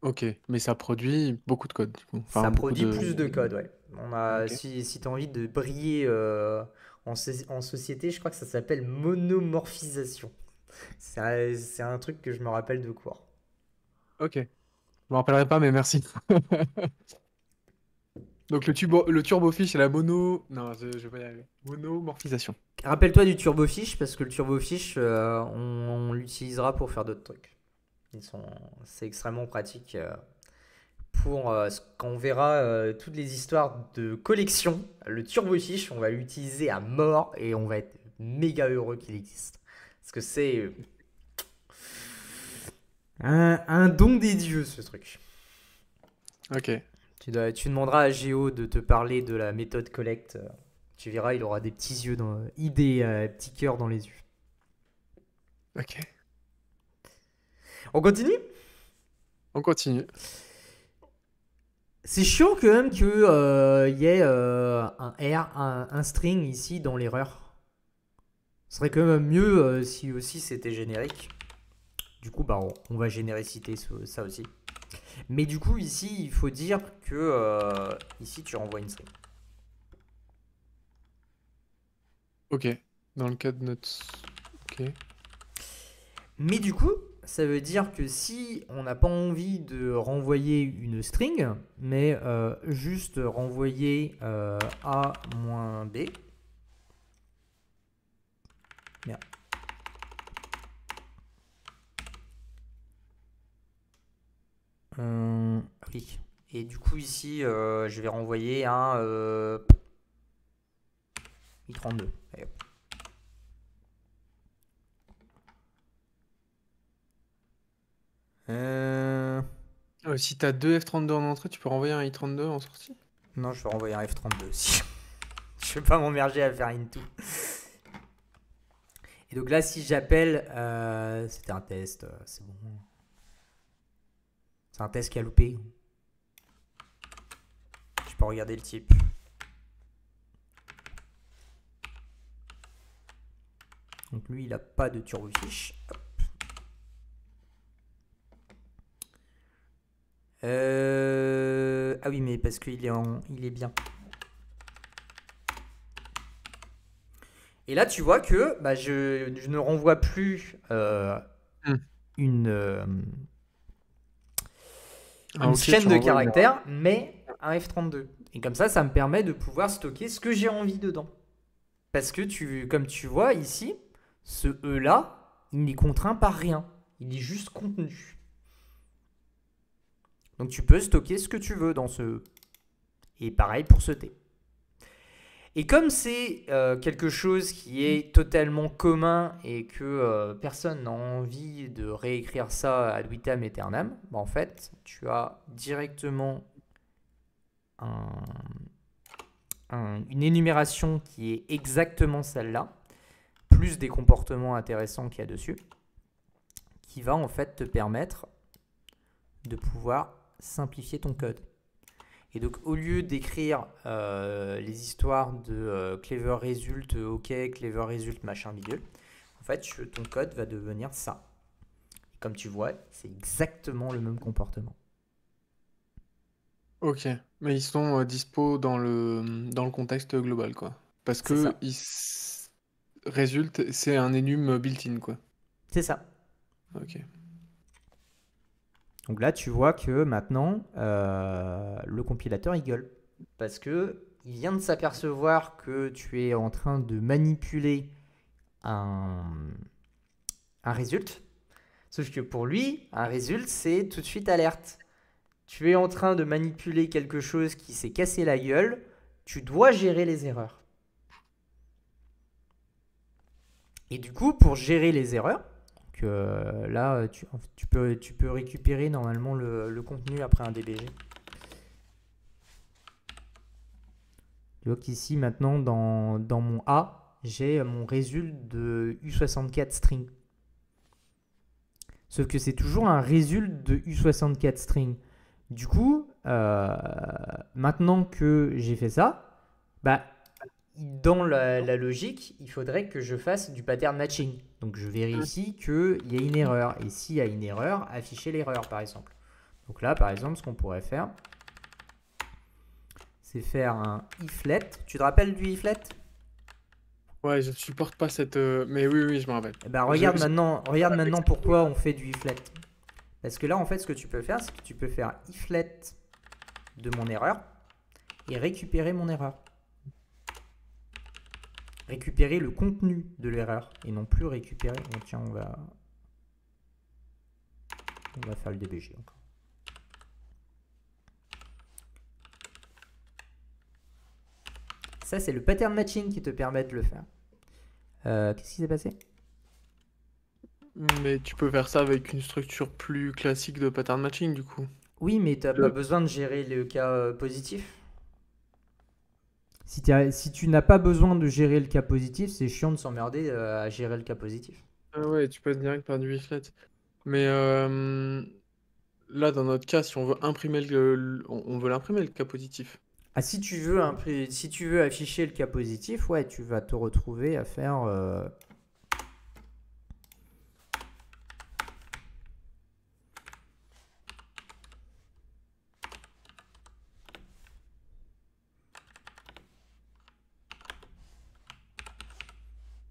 ok. Mais ça produit beaucoup de code, du coup. Ça Enfin, beaucoup produit de... plus de code, ouais. Ok. Si tu as envie de briller en société, je crois que ça s'appelle monomorphisation. C'est un truc que je me rappelle de cours. Ok. Je me rappellerai pas, mais merci. Donc le turbofish et la mono... Non, je vais pas y arriver. Monomorphisation. Rappelle-toi du turbofish, parce que le turbofish, on l'utilisera pour faire d'autres trucs. C'est extrêmement pratique pour quand on verra toutes les histoires de collection. Le turbofish, on va l'utiliser à mort et on va être méga heureux qu'il existe. Parce que c'est un don des dieux, ce truc. Ok. Tu demanderas à Géo de te parler de la méthode collect. Tu verras, il aura des petits yeux, des petits cœurs dans les yeux. Ok. On continue. On continue. C'est chiant quand même qu'il y ait un R, un string ici dans l'erreur. Ce serait quand même mieux si aussi c'était générique. Du coup, bah, on va génériciter ça aussi. Mais du coup, ici, il faut dire que ici, tu renvoies une string. Ok. Dans le cas de notre... Ok. Mais du coup, ça veut dire que si on n'a pas envie de renvoyer une string, mais juste renvoyer A-B. Merde. Oui. Et du coup, ici, je vais renvoyer un I32. Allez, hop. Si t'as deux F32 en entrée, tu peux renvoyer un I32 en sortie? Non, je vais renvoyer un F32 aussi. Je vais pas m'emmerger à faire into. Et donc là, si j'appelle, c'était un test, c'est bon. C'est un test qui a loupé. Je peux regarder le type. Donc lui, il a pas de turbofish. Ah oui, mais parce qu'il il est bien. Et là, tu vois que bah, je ne renvoie plus une, Ah une ok, chaîne tu de renvoies une erreur. caractères, mais un F32. Et comme ça me permet de pouvoir stocker ce que j'ai envie dedans. Parce que, comme tu vois ici, ce E-là, il n'est contraint par rien. Il est juste contenu. Donc tu peux stocker ce que tu veux dans ce E. Et pareil pour ce T. Et comme c'est quelque chose qui est totalement commun et que personne n'a envie de réécrire ça ad vitam aeternam, bah, en fait, tu as directement un- une énumération qui est exactement celle-là, plus des comportements intéressants qu'il y a dessus, qui va en fait te permettre de pouvoir simplifier ton code. Et donc, au lieu d'écrire les histoires de Clever Result, OK, Clever Result, machin bidule, en fait, ton code va devenir ça. Et comme tu vois, c'est exactement le même comportement. Ok, mais ils sont dispo dans le contexte global, quoi. Parce C'est que ça. résulte, c'est un enum built-in, quoi. C'est ça. Ok. Donc là, tu vois que maintenant, le compilateur, il gueule. Parce que il vient de s'apercevoir que tu es en train de manipuler un, un result. Sauf que pour lui, un result, c'est tout de suite alerte. Tu es en train de manipuler quelque chose qui s'est cassé la gueule. Tu dois gérer les erreurs. Et du coup, pour gérer les erreurs, là, tu peux récupérer normalement le contenu après un DBG. Tu vois qu'ici, maintenant, dans mon A, j'ai mon résultat de U64 string. Sauf que c'est toujours un résultat de U64 string. Du coup, maintenant que j'ai fait ça, bah, dans la logique, il faudrait que je fasse du pattern matching. Donc je vérifie qu'il y a une erreur. Et s'il y a une erreur, afficher l'erreur par exemple. Donc là, par exemple, ce qu'on pourrait faire, c'est faire un iflet. Tu te rappelles du iflet? Ouais, je supporte pas cette... Mais oui, oui, je me rappelle. Eh ben, Je- regarde je- maintenant pourquoi on fait du iflet. Parce que là, en fait, ce que tu peux faire, c'est que tu peux faire iflet de mon erreur et récupérer mon erreur. Récupérer le contenu de l'erreur et non plus récupérer. Oh, tiens, on va faire le DBG encore. Ça, c'est le pattern matching qui te permet de le faire. Qu'est-ce qui s'est passé? Mais tu peux faire ça avec une structure plus classique de pattern matching, du coup. Oui, mais tu n'as pas Le- besoin de gérer le cas positif. Si tu n'as pas besoin de gérer le cas positif, c'est chiant de s'emmerder à gérer le cas positif. Ah ouais, tu passes direct par du leaflet. Mais là, dans notre cas, si on veut imprimer on veut l'imprimer, le cas positif. Ah, si tu veux afficher le cas positif, ouais, tu vas te retrouver à faire.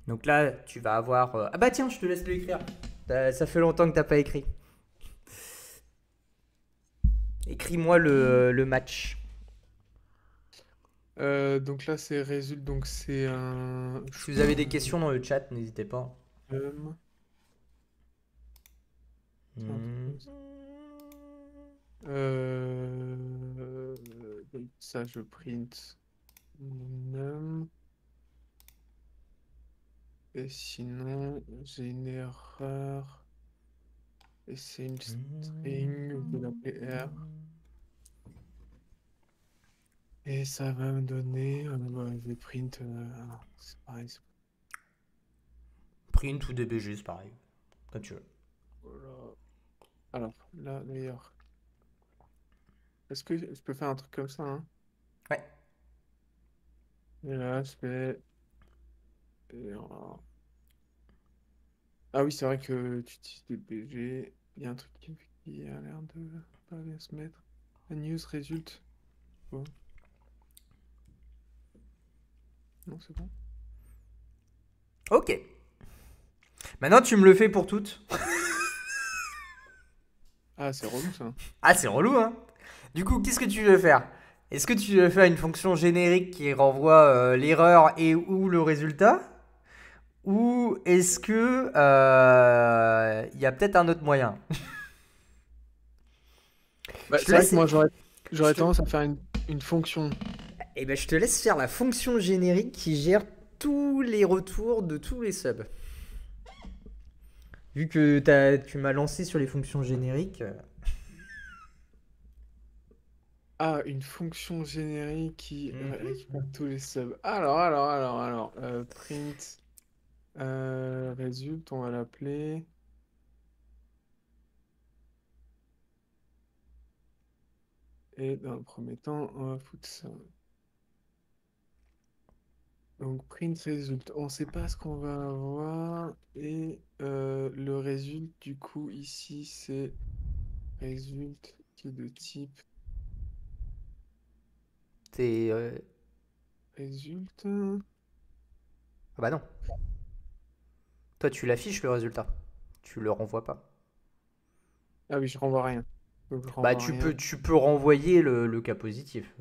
Donc là, tu vas avoir. Ah bah tiens, je te laisse l'écrire. Ça fait longtemps que t'as pas écrit. Écris-moi le match. Donc là, c'est résulte, donc c'est un... Si vous avez des questions dans le chat, n'hésitez pas. Um, c'est un truc Hmm. comme ça. Euh, donc ça, je print num. Et sinon, j'ai une erreur. Et c'est une string, je vais l'appeler R. Et ça va me donner, bah, je vais print, c'est pareil. Print ou DBG, c'est pareil. Comme tu veux. Voilà. Alors, là, d'ailleurs, est-ce que je peux faire un truc comme ça, hein? Ouais. Et là, je fais... et voilà. Ah oui, c'est vrai que tu utilises des BG. Il y a un truc qui a l'air de pas bien se mettre. La news résulte. Quoi? Non, c'est bon. Ok. Maintenant, tu me le fais pour toutes. Ah, c'est relou ça. Ah, c'est relou, hein. Du coup, qu'est-ce que tu veux faire? Est-ce que tu veux faire une fonction générique qui renvoie l'erreur et ou le résultat? Ou est-ce que il y a peut-être un autre moyen? Bah, Je te c'est vrai laisse. que moi, Je j'aurais te- tendance à faire une fonction Et ben, je te laisse faire la fonction générique qui gère tous les retours de tous les subs. Vu que tu m'as lancé sur les fonctions génériques. Ah, une fonction générique qui Mhm. récupère tous les subs. Print result, on va l'appeler. Et dans le premier temps, on va foutre ça. Donc print result, on ne sait pas ce qu'on va avoir. Et le result, du coup, ici, c'est result qui est de type T'es. result. Ah bah non. Toi, tu l'affiches le résultat. Tu le renvoies pas. Ah oui, je renvoie rien. Donc je Bah, renvoie rien. tu peux renvoyer le cas positif.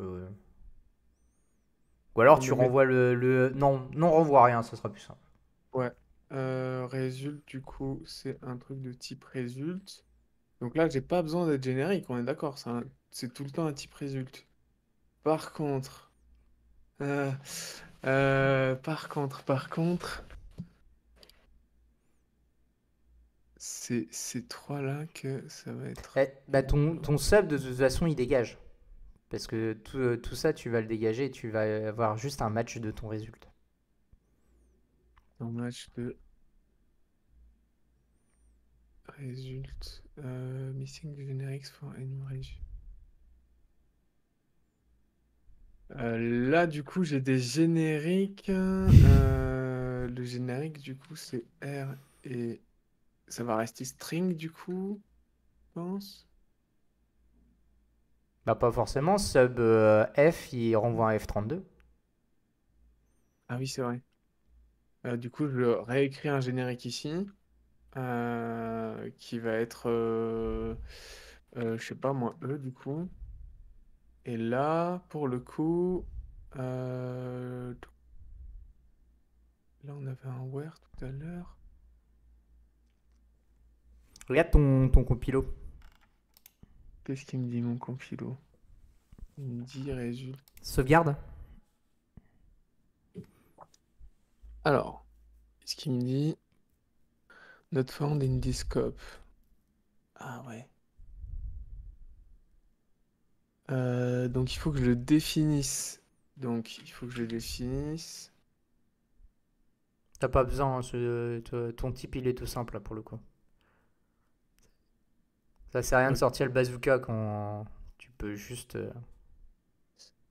Ou alors On tu le met. renvoies Non, non, renvoie rien, ce sera plus simple. Ouais. Result, du coup, c'est un truc de type result. Donc là, j'ai pas besoin d'être générique, on est d'accord, c'est tout le temps un type result. Par contre, euh, par contre, c'est ces trois-là que ça va être Bah, ton sub, de toute façon, il dégage. Parce que tout ça, tu vas le dégager et tu vas avoir juste un match de ton résultat. un match de result. Missing generics for any region. Là, du coup, j'ai des génériques. Le générique, du coup, c'est R et ça va rester string, du coup, je pense. Bah, pas forcément. Sub F, il renvoie un F32. Ah oui, c'est vrai. Du coup, je réécris un générique ici qui va être, je sais pas moi, E du coup. Et là, pour le coup, là on avait un where tout à l'heure. Regarde ton compilo. Qu'est-ce qu'il me dit mon compilo? Il me dit résulte. Sauvegarde. Alors, qu'est-ce qu'il me dit? Not found in this scope. Ah ouais. Donc il faut que je le définisse. Donc il faut que je le définisse. T'as pas besoin, hein, ton type, il est tout simple là, pour le coup. Ça sert à rien de Ok. sortir le bazooka quand tu peux juste.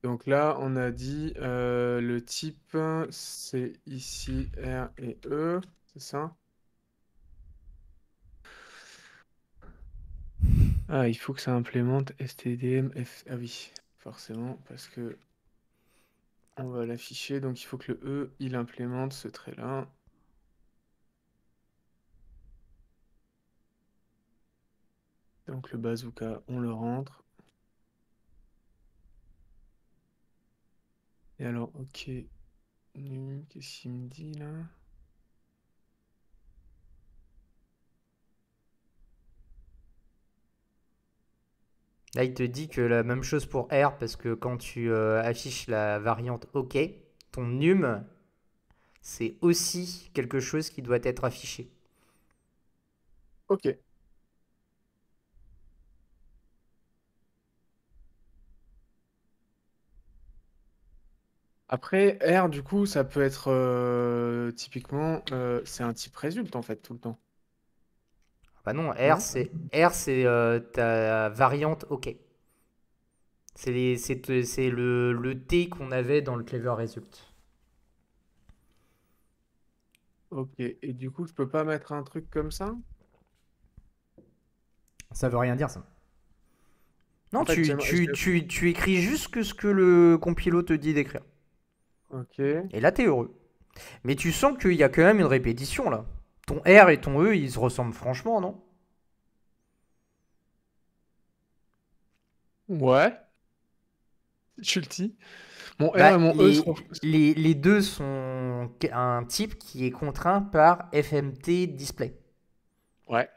Donc là, on a dit le type, c'est ici R et E, c'est ça? Ah, il faut que ça implémente stdmf. Ah oui, forcément, parce que on va l'afficher. Donc il faut que le E, il implémente ce trait-là. Donc le bazooka, on le rentre. Et alors, ok, qu'est-ce qu'il me dit là? Là, il te dit que la même chose pour R, parce que quand tu affiches la variante OK, ton num, c'est aussi quelque chose qui doit être affiché. Ok. Après, R, du coup, ça peut être typiquement, c'est un type résulte en fait, tout le temps. Bah non, Non? R, c'est ta variante OK. C'est le T qu'on avait dans le Clever Result. Ok. Et du coup, je peux pas mettre un truc comme ça? Ça veut rien dire, ça. Non, En fait, tu écris juste ce que le compilo te dit d'écrire. Ok. Et là, t'es heureux. Mais tu sens qu'il y a quand même une répétition, là. Ton R et ton E, ils se ressemblent franchement, non? Ouais, je suis le petit. Mon R Bah, et mon E seront. les deux sont un type qui est contraint par FMT Display. Ouais.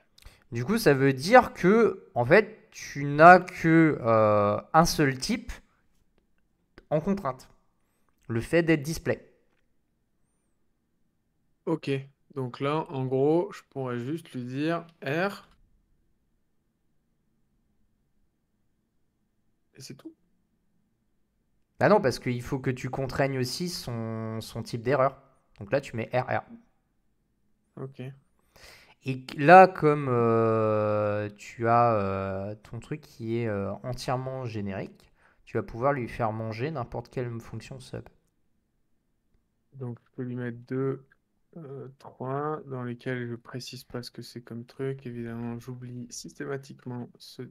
Du coup, ça veut dire que, en fait, tu n'as que un seul type en contrainte. le fait d'être display. Ok. Donc là, en gros, je pourrais juste lui dire R et c'est tout. Ah non, parce qu'il faut que tu contraignes aussi son type d'erreur. Donc là, tu mets RR. Ok. Et là, comme tu as ton truc qui est entièrement générique, tu vas pouvoir lui faire manger n'importe quelle fonction sub. Donc je peux lui mettre 2, 3, dans lesquels je précise pas ce que c'est comme truc. Évidemment, j'oublie systématiquement ce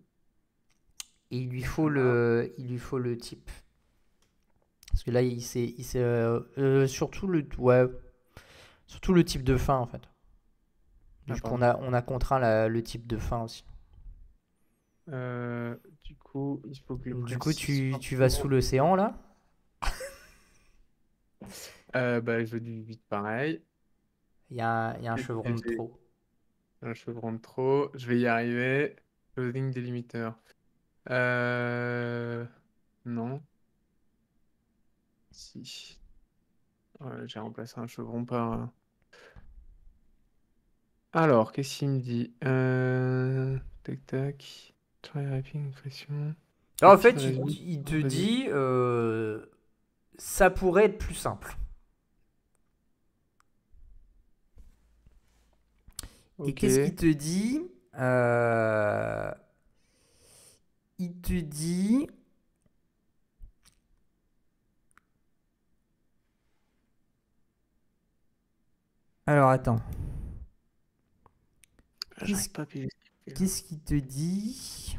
Et machin-là. il lui faut le type. Parce que là, il s'est surtout le type de fin en fait. Ah, Vu qu'on pardon. on a contraint le type de fin aussi. Du coup, il faut que je Du coup, précise tu vas sous forcément. l'océan là. Bah, je veux du 8 pareil. Il y a un chevron de DBG, trop. un chevron de trop. Je vais y arriver. Loading délimiter. Euh... Non. Si. Ouais, j'ai remplacé un chevron par. Alors, qu'est-ce qu'il me dit? Tac tac. Try wrapping, pression. Alors, en Est-il fait, résolu? il te Vas-y. dit ça pourrait être plus simple. Et Ok. qu'est-ce qu'il te dit Euh, Il te dit. Alors attends. Ah, Qu'est-ce j'arrive pas à piler. qu'est-ce qu'il te dit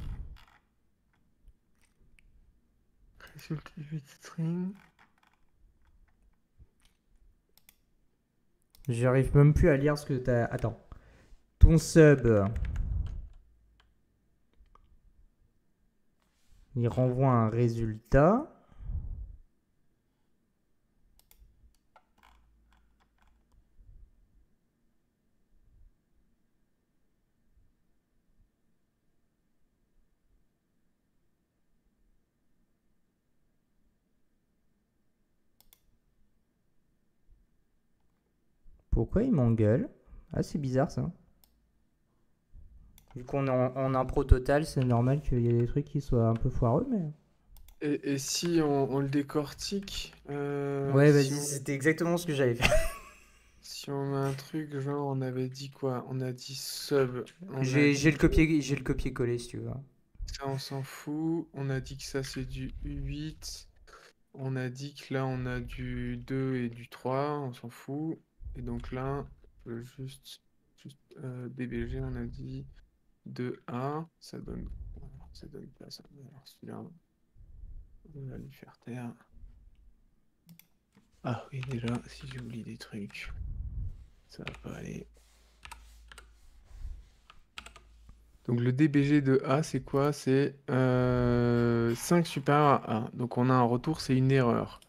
Result 8 string. J'arrive même plus à lire ce que t'as. Attends. Ton sub, il renvoie un résultat. Pourquoi il m'engueule? Ah, c'est bizarre ça. Vu qu'on est en impro total, c'est normal qu'il y ait des trucs qui soient un peu foireux, mais. Et si on le décortique, Ouais, vas-y, c'était exactement ce que j'avais fait. si on met un truc, genre on avait dit quoi? On a dit sub, on a J'ai dit le que copier, j'ai le copier-coller si tu veux. ça on s'en fout, on a dit que ça c'est du 8, on a dit que là on a du 2 et du 3, on s'en fout. Et donc là, DBG, on a dit 2A, ça donne pas ça. Alors celui-là, on va lui faire taire. Ah oui, déjà, si j'oublie des trucs, ça va pas aller. Donc le DBG de A, c'est quoi? C'est 5 supérieur à A. Donc on a un retour, c'est une erreur.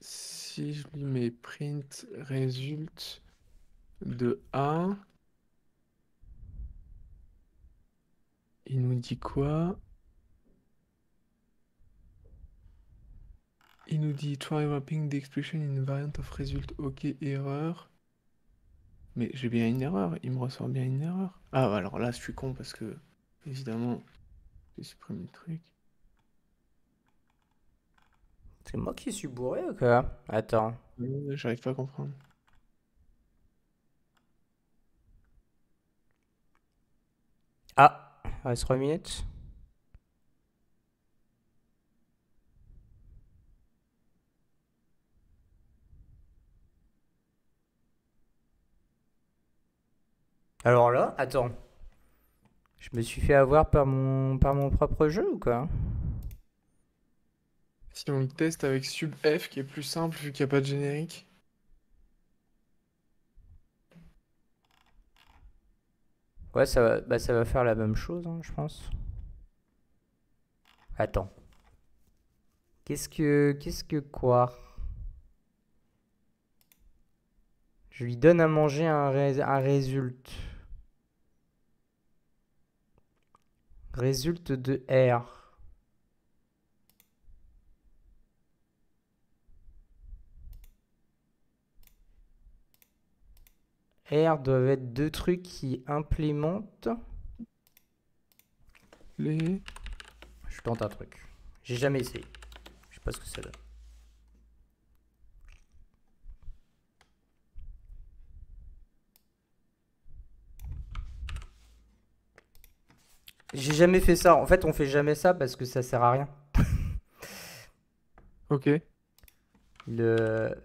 Si je lui mets print result de A, il nous dit quoi? Il nous dit try wrapping the expression in variant of result. Ok, erreur. Mais j'ai bien une erreur, il me ressort bien une erreur. Ah, bah alors là, je suis con parce que, évidemment, j'ai supprimé le truc. C'est moi qui suis bourré ou quoi? Attends. J'arrive pas à comprendre. Ah, il reste 3 minutes. Alors là, attends. Je me suis fait avoir par mon propre jeu ou quoi? Si on le teste avec sub F, qui est plus simple vu qu'il n'y a pas de générique. Ouais, ça va faire la même chose, hein, je pense. Attends. Qu'est-ce que quoi? Je lui donne à manger un résulte. Résulte de R. R doivent être deux trucs qui implémentent. Les... Je tente un truc. J'ai jamais essayé. Je sais pas ce que ça donne. J'ai jamais fait ça. En fait, on fait jamais ça parce que ça sert à rien. Ok. Le...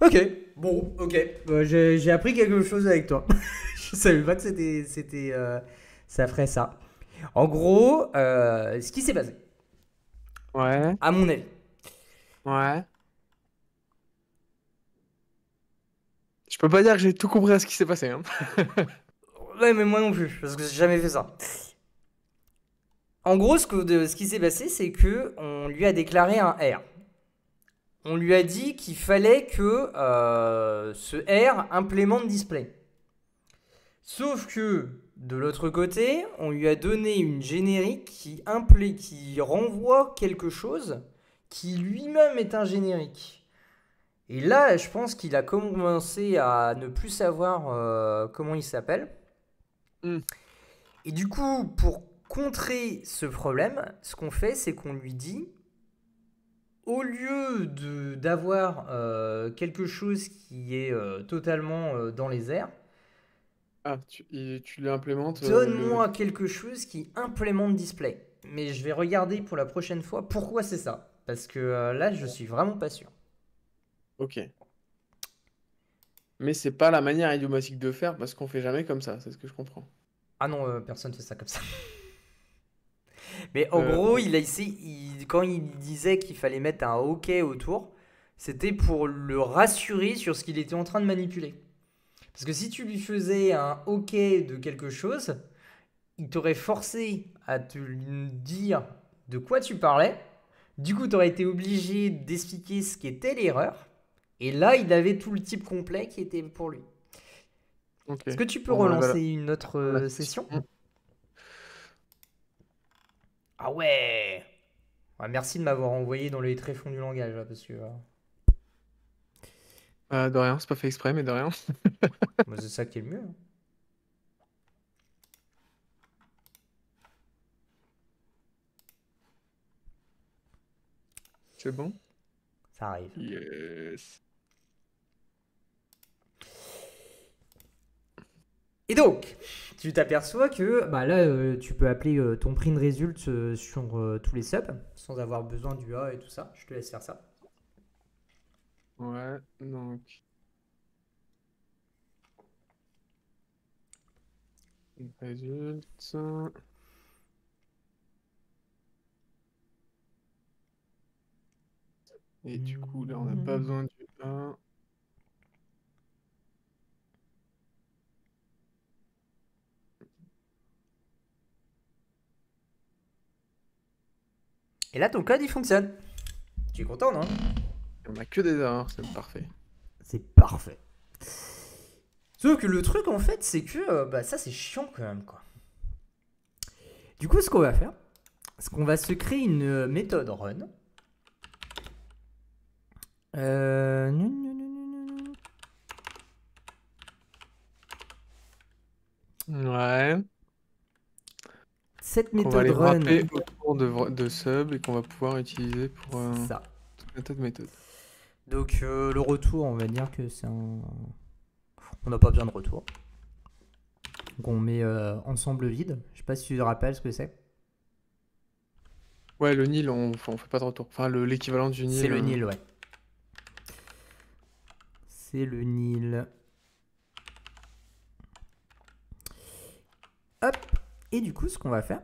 Ok, bon, ok. J'ai appris quelque chose avec toi. Je savais pas que ça ferait ça. En gros, ce qui s'est passé, Ouais. à mon avis, Ouais. Je peux pas dire que j'ai tout compris à ce qui s'est passé, hein. ouais, mais moi non plus, parce que j'ai jamais fait ça. En gros, ce qui s'est passé, c'est que on lui a déclaré un R. On lui a dit qu'il fallait que ce R implémente display. Sauf que de l'autre côté, on lui a donné une générique qui renvoie quelque chose qui lui-même est un générique. Et là, je pense qu'il a commencé à ne plus savoir comment il s'appelle. Hmm. Et du coup, pour contrer ce problème, ce qu'on fait, c'est qu'on lui dit, au lieu d'avoir quelque chose qui est totalement dans les airs, Ah, tu l'implémentes donne-moi quelque chose qui implémente display. Mais je vais regarder pour la prochaine fois pourquoi c'est ça. Parce que là, je suis vraiment pas sûr. Ok. Mais c'est pas la manière idiomatique de faire parce qu'on fait jamais comme ça, c'est ce que je comprends. Ah non, personne fait ça comme ça. Mais en Euh, gros, quand il disait qu'il fallait mettre un OK autour, c'était pour le rassurer sur ce qu'il était en train de manipuler. Parce que si tu lui faisais un OK de quelque chose, il t'aurait forcé à te dire de quoi tu parlais. Du coup, tu aurais été obligé d'expliquer ce qu'était l'erreur. Et là, il avait tout le type complet qui était pour lui. ok. Est-ce que tu peux On enlève relancer une autre la session? session. Ah ouais. Ouais, merci de m'avoir envoyé dans les tréfonds du langage, là, parce que De rien, c'est pas fait exprès, mais de rien. moi, c'est ça qui est le mieux, hein. C'est bon? Ça arrive. Yes. Et donc, tu t'aperçois que bah là, tu peux appeler ton print result sur tous les subs, sans avoir besoin du A et tout ça. Je te laisse faire ça. Ouais, donc. Résultat. Et du coup, là, on n'a pas besoin du 1. Et là, ton code, il fonctionne. Tu es content, non? On n'a que des erreurs, c'est parfait. C'est parfait. Sauf que le truc, en fait, c'est que bah, ça, c'est chiant quand même, quoi. Du coup, ce qu'on va faire, c'est qu'on va se créer une méthode run. Euh... Ouais. Cette Qu'on va méthode aller run, wrapper autour de sub et qu'on va pouvoir utiliser pour c'est ça. tout un tas de méthodes. Donc le retour, on va dire que c'est un... On n'a pas besoin de retour. Donc on met ensemble vide. Je sais pas si tu te rappelles ce que c'est. Ouais, le nil, on fait pas de retour. Enfin, l'équivalent du nil. C'est le nil, ouais. C'est le nil. Hop. Et du coup, ce qu'on va faire,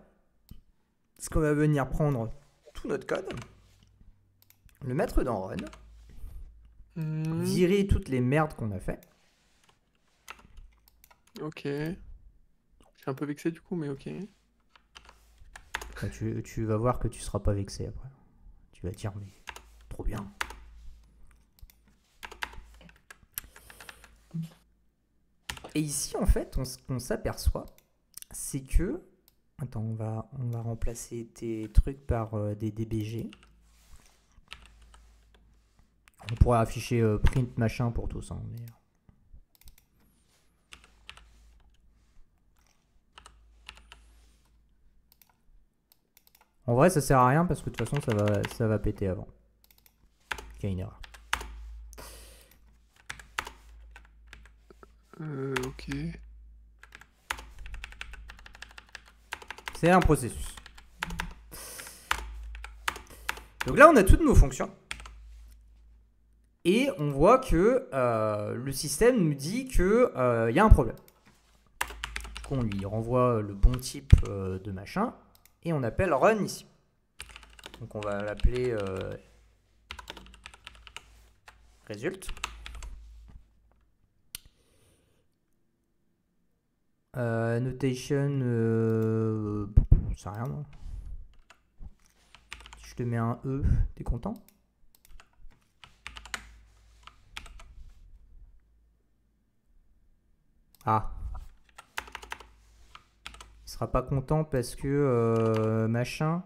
c'est qu'on va venir prendre tout notre code, le mettre dans run, virer toutes les merdes qu'on a fait. Ok. Je suis un peu vexé du coup, mais ok. Bah, tu vas voir que tu seras pas vexé après. Tu vas dire, mais trop bien. Et ici, en fait, on s'aperçoit, c'est que... Attends, on va remplacer tes trucs par des DBG. On pourrait afficher print machin pour tous. Hein, mais... En vrai, ça sert à rien parce que de toute façon, ça va péter avant. Il y a une erreur. Ok. C'est un processus. Donc là, on a toutes nos fonctions. Et on voit que le système nous dit qu'il y a un problème. Du coup, on lui renvoie le bon type de machin. Et on appelle run ici. Donc on va l'appeler result. Notation, c'est rien, non? Si je te mets un E, t'es content? Ah. Il sera pas content parce que machin.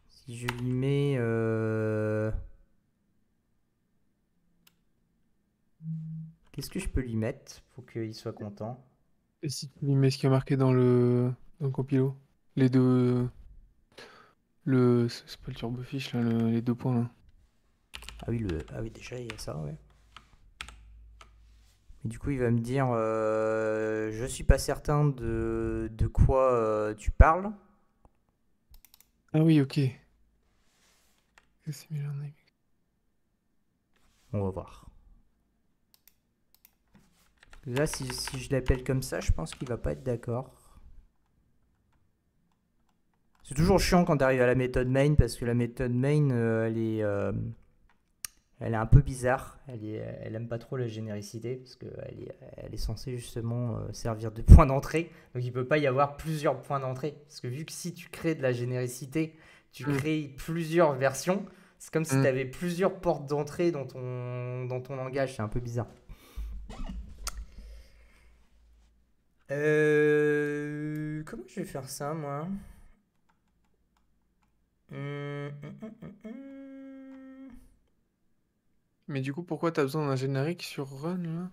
Si je lui mets... Qu'est-ce que je peux lui mettre pour qu'il soit content? Et si tu lui mets ce qui est marqué dans le compilo? Les deux. C'est pas le turbofiche là, les 2 points là. Ah oui, déjà il y a ça, ouais. Et du coup, il va me dire je suis pas certain de quoi tu parles. Ah oui, ok. On va voir. Là, si je l'appelle comme ça, je pense qu'il va pas être d'accord. C'est toujours chiant quand tu arrives à la méthode main parce que la méthode main, elle est un peu bizarre. Elle aime pas trop la généricité parce qu'elle est censée justement servir de point d'entrée. Donc il peut pas y avoir plusieurs points d'entrée. Parce que vu que si tu crées de la généricité, tu crées plusieurs versions. C'est comme si tu avais plusieurs portes d'entrée dans ton langage. C'est un peu bizarre. Comment je vais faire ça, moi? Mais du coup, pourquoi t'as besoin d'un générique sur Run là?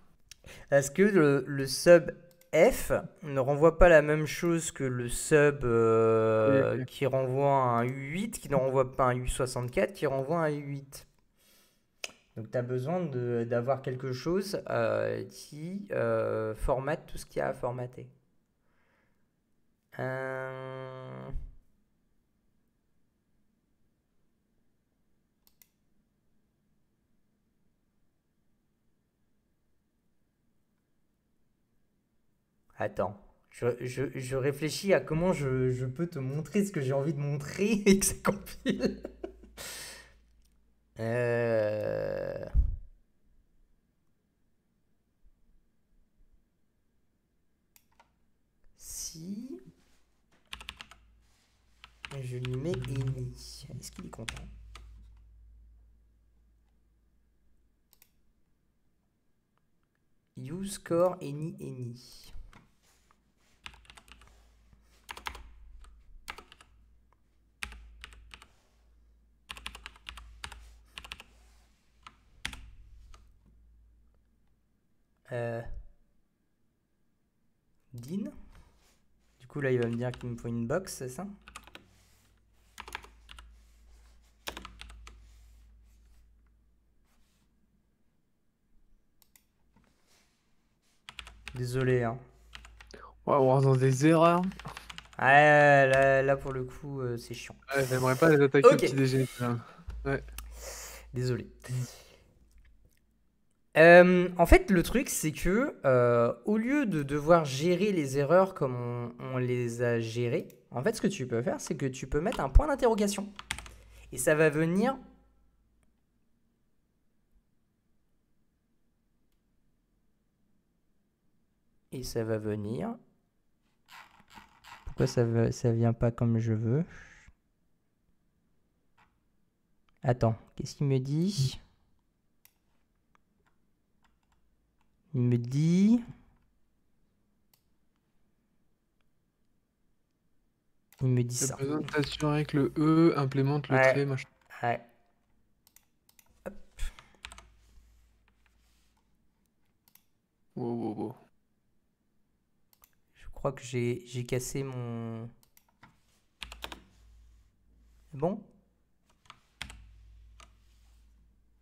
Parce que le sub F ne renvoie pas la même chose que le sub Oui, ok. qui renvoie un U8, qui ne renvoie pas un U64, qui renvoie un U8. Donc tu as besoin d'avoir quelque chose qui formate tout ce qu'il y a à formater. Attends, je réfléchis à comment je peux te montrer ce que j'ai envie de montrer et que ça compile. Si je lui mets any, est-ce qu'il est content? Use core any. Din. Du coup, là, il va me dire qu'il me faut une box, c'est ça? Désolé, hein. On va avoir dans des erreurs. Ah, là pour le coup, c'est chiant. Ouais, j'aimerais pas les attaquer au Ok. petit déjeuner. Là. Ouais. Désolé. En fait, le truc, c'est que au lieu de devoir gérer les erreurs comme on les a gérées, en fait, ce que tu peux faire, c'est que tu peux mettre un point d'interrogation. Et ça va venir... Et ça va venir... Pourquoi ça vient pas comme je veux? Attends, qu'est-ce qu'il me dit? Il me dit... Il me dit T'as ça. besoin de t'assurer que le E implémente le Ouais. trait, machin. Ouais. Wow, wow, wow. Je crois que j'ai cassé mon... C'est bon?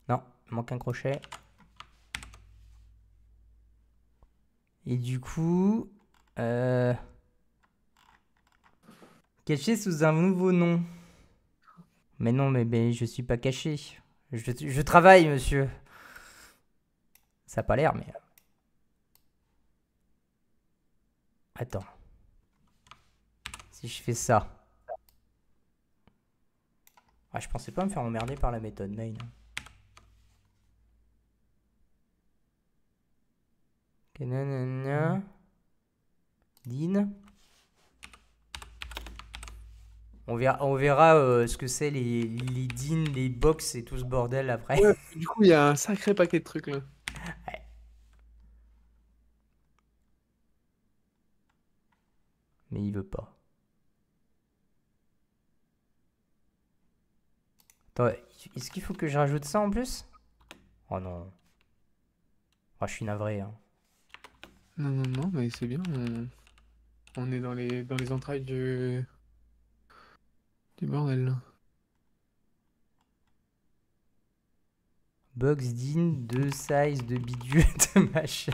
Non, il manque un crochet. Et du coup... Caché sous un nouveau nom. Mais non, mais je suis pas caché. Je travaille, monsieur. Ça a pas l'air, mais... Attends. Si je fais ça... Ah, je pensais pas me faire emmerder par la méthode main. Ok, nanana. Din. On verra ce que c'est les din, les box et tout ce bordel après. Ouais, du coup, il y a un sacré paquet de trucs là. Ouais. Mais il veut pas. Attends, est-ce qu'il faut que je rajoute ça en plus? Oh non. Oh, je suis navré. Hein. Non, non, non, mais c'est bien. On est dans les entrailles du bordel là. Box din, 2 size de bidule de machin.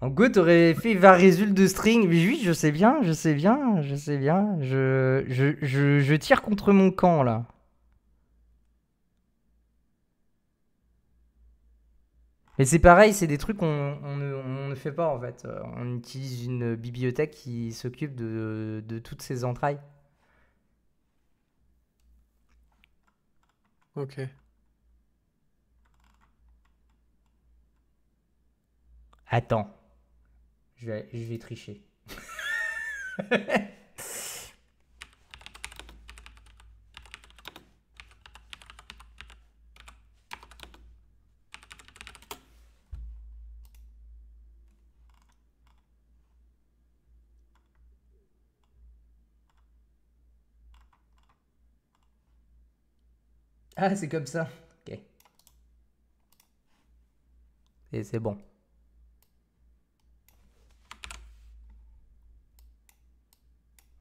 En gros, t'aurais fait var résulte de string. Mais oui, je sais bien, je sais bien, je sais bien. Je tire contre mon camp là. Mais c'est pareil, c'est des trucs qu'on ne fait pas en fait. On utilise une bibliothèque qui s'occupe de toutes ces entrailles. Ok. Attends, je vais tricher. Ah, c'est comme ça. Ok. Et c'est bon.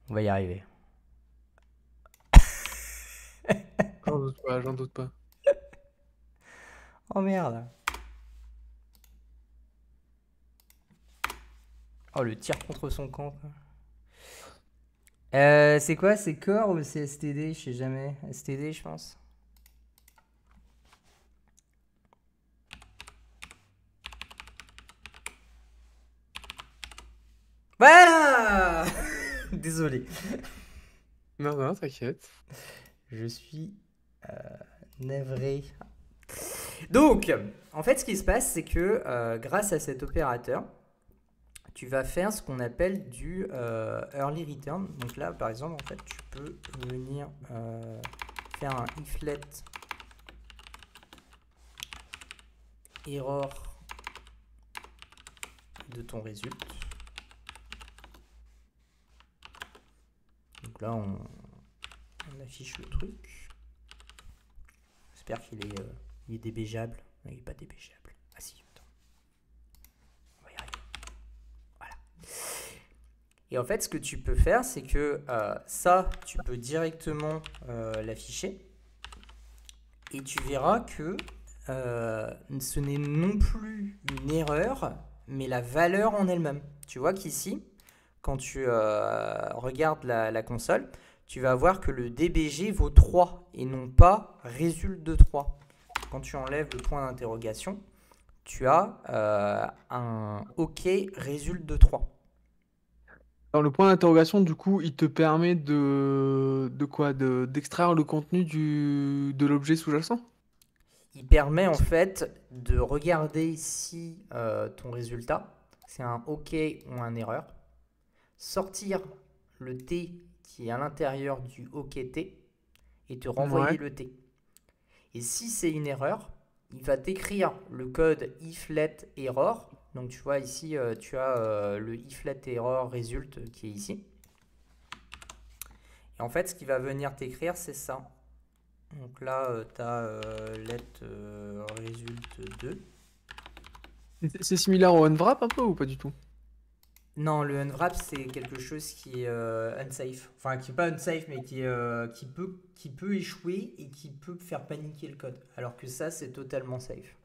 On va y arriver. J'en doute pas, j'en doute pas. Oh merde. Oh, le tir contre son camp. C'est quoi? C'est Core ou c'est STD? Je sais jamais. STD, je pense. Voilà. Désolé. Non, non, t'inquiète. Je suis navré. Donc, en fait, ce qui se passe, c'est que grâce à cet opérateur, tu vas faire ce qu'on appelle du early return. Donc là, par exemple, en fait, tu peux venir faire un iflet error de ton résultat. Donc là, on affiche le truc. J'espère qu'il est débégeable. Non, il n'est pas débégeable. Ah si, attends. On va y arriver. Voilà. Et en fait, ce que tu peux faire, c'est que ça, tu peux directement l'afficher. Et tu verras que ce n'est non plus une erreur, mais la valeur en elle-même. Tu vois qu'ici, quand tu regardes la console, tu vas voir que le DBG vaut 3 et non pas résulte de 3. Quand tu enlèves le point d'interrogation, tu as un OK résulte de 3. Alors, le point d'interrogation, du coup, il te permet de quoi? D'extraire le contenu de l'objet sous-jacent? Il permet en fait de regarder si ton résultat, c'est un OK ou un erreur, sortir le T qui est à l'intérieur du OKT et te renvoyer Ouais. le T. Et si c'est une erreur, il va t'écrire le code if let error. Donc tu vois ici, tu as le if let error result qui est ici. Et en fait, ce qu'il va venir t'écrire, c'est ça. Donc là, tu as let result 2. C'est similaire au unwrap un peu ou pas du tout? Non, le unwrap, c'est quelque chose qui est unsafe. Enfin, qui n'est pas unsafe, mais qui peut échouer et qui peut faire paniquer le code. Alors que ça, c'est totalement safe.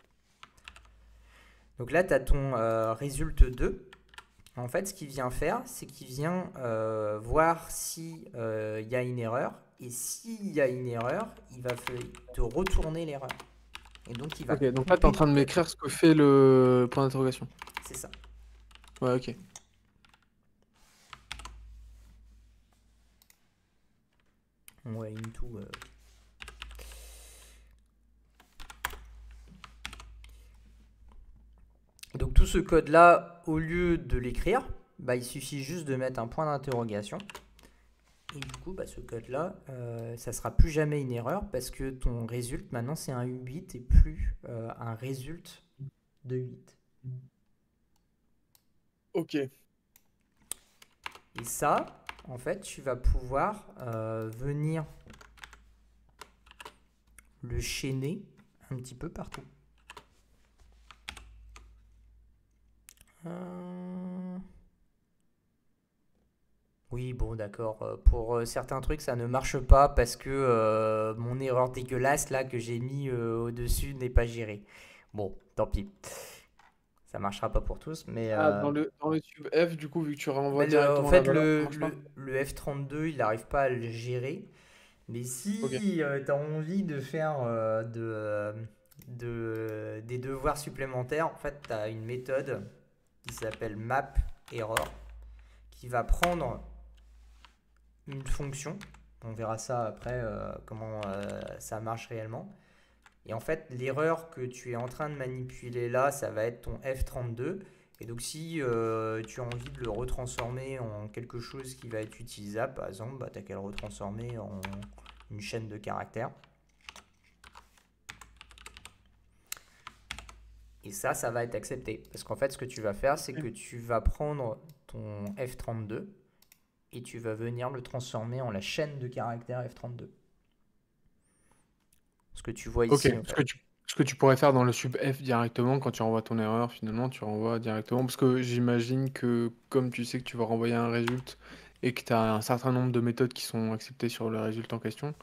Donc là, tu as ton result 2. En fait, ce qu'il vient faire, c'est qu'il vient voir s'il y a une erreur. Et s'il y a une erreur, il va te retourner l'erreur. Et donc, il va Ok, donc là, tu es couper en train de ton code. m'écrire ce que fait le point d'interrogation. C'est ça. Ouais, ok. Ouais, into. Donc tout ce code-là, au lieu de l'écrire, bah, il suffit juste de mettre un point d'interrogation. Et du coup, bah, ce code-là, ça ne sera plus jamais une erreur parce que ton result, maintenant, c'est un 8 et plus un result de 8. Ok. Et ça, en fait, tu vas pouvoir venir le chaîner un petit peu partout. Oui, bon, d'accord. Pour certains trucs, ça ne marche pas parce que mon erreur dégueulasse là que j'ai mis au-dessus n'est pas gérée. Bon, tant pis. Ça marchera pas pour tous, mais Ah, dans le tube F, du coup, vu que tu renvoies en directement la fait, valeur, ça marche pas? le F32, il n'arrive pas à le gérer. Mais Ok. si tu as envie de faire des devoirs supplémentaires, en fait, tu as une méthode qui s'appelle map error qui va prendre une fonction. On verra ça après, comment ça marche réellement. Et en fait, l'erreur que tu es en train de manipuler là, ça va être ton F32. Et donc, si tu as envie de le retransformer en quelque chose qui va être utilisable, par exemple, bah, tu n'as qu'à le retransformer en une chaîne de caractères. Et ça va être accepté. Parce qu'en fait, ce que tu vas faire, c'est que tu vas prendre ton F32 et tu vas venir le transformer en la chaîne de caractères F32. Ce que tu vois Ok. ici, en fait. Ce que tu pourrais faire dans le sub F directement, quand tu renvoies ton erreur, finalement, tu renvoies directement. Parce que j'imagine que, comme tu sais que tu vas renvoyer un résultat et que tu as un certain nombre de méthodes qui sont acceptées sur le résultat en question,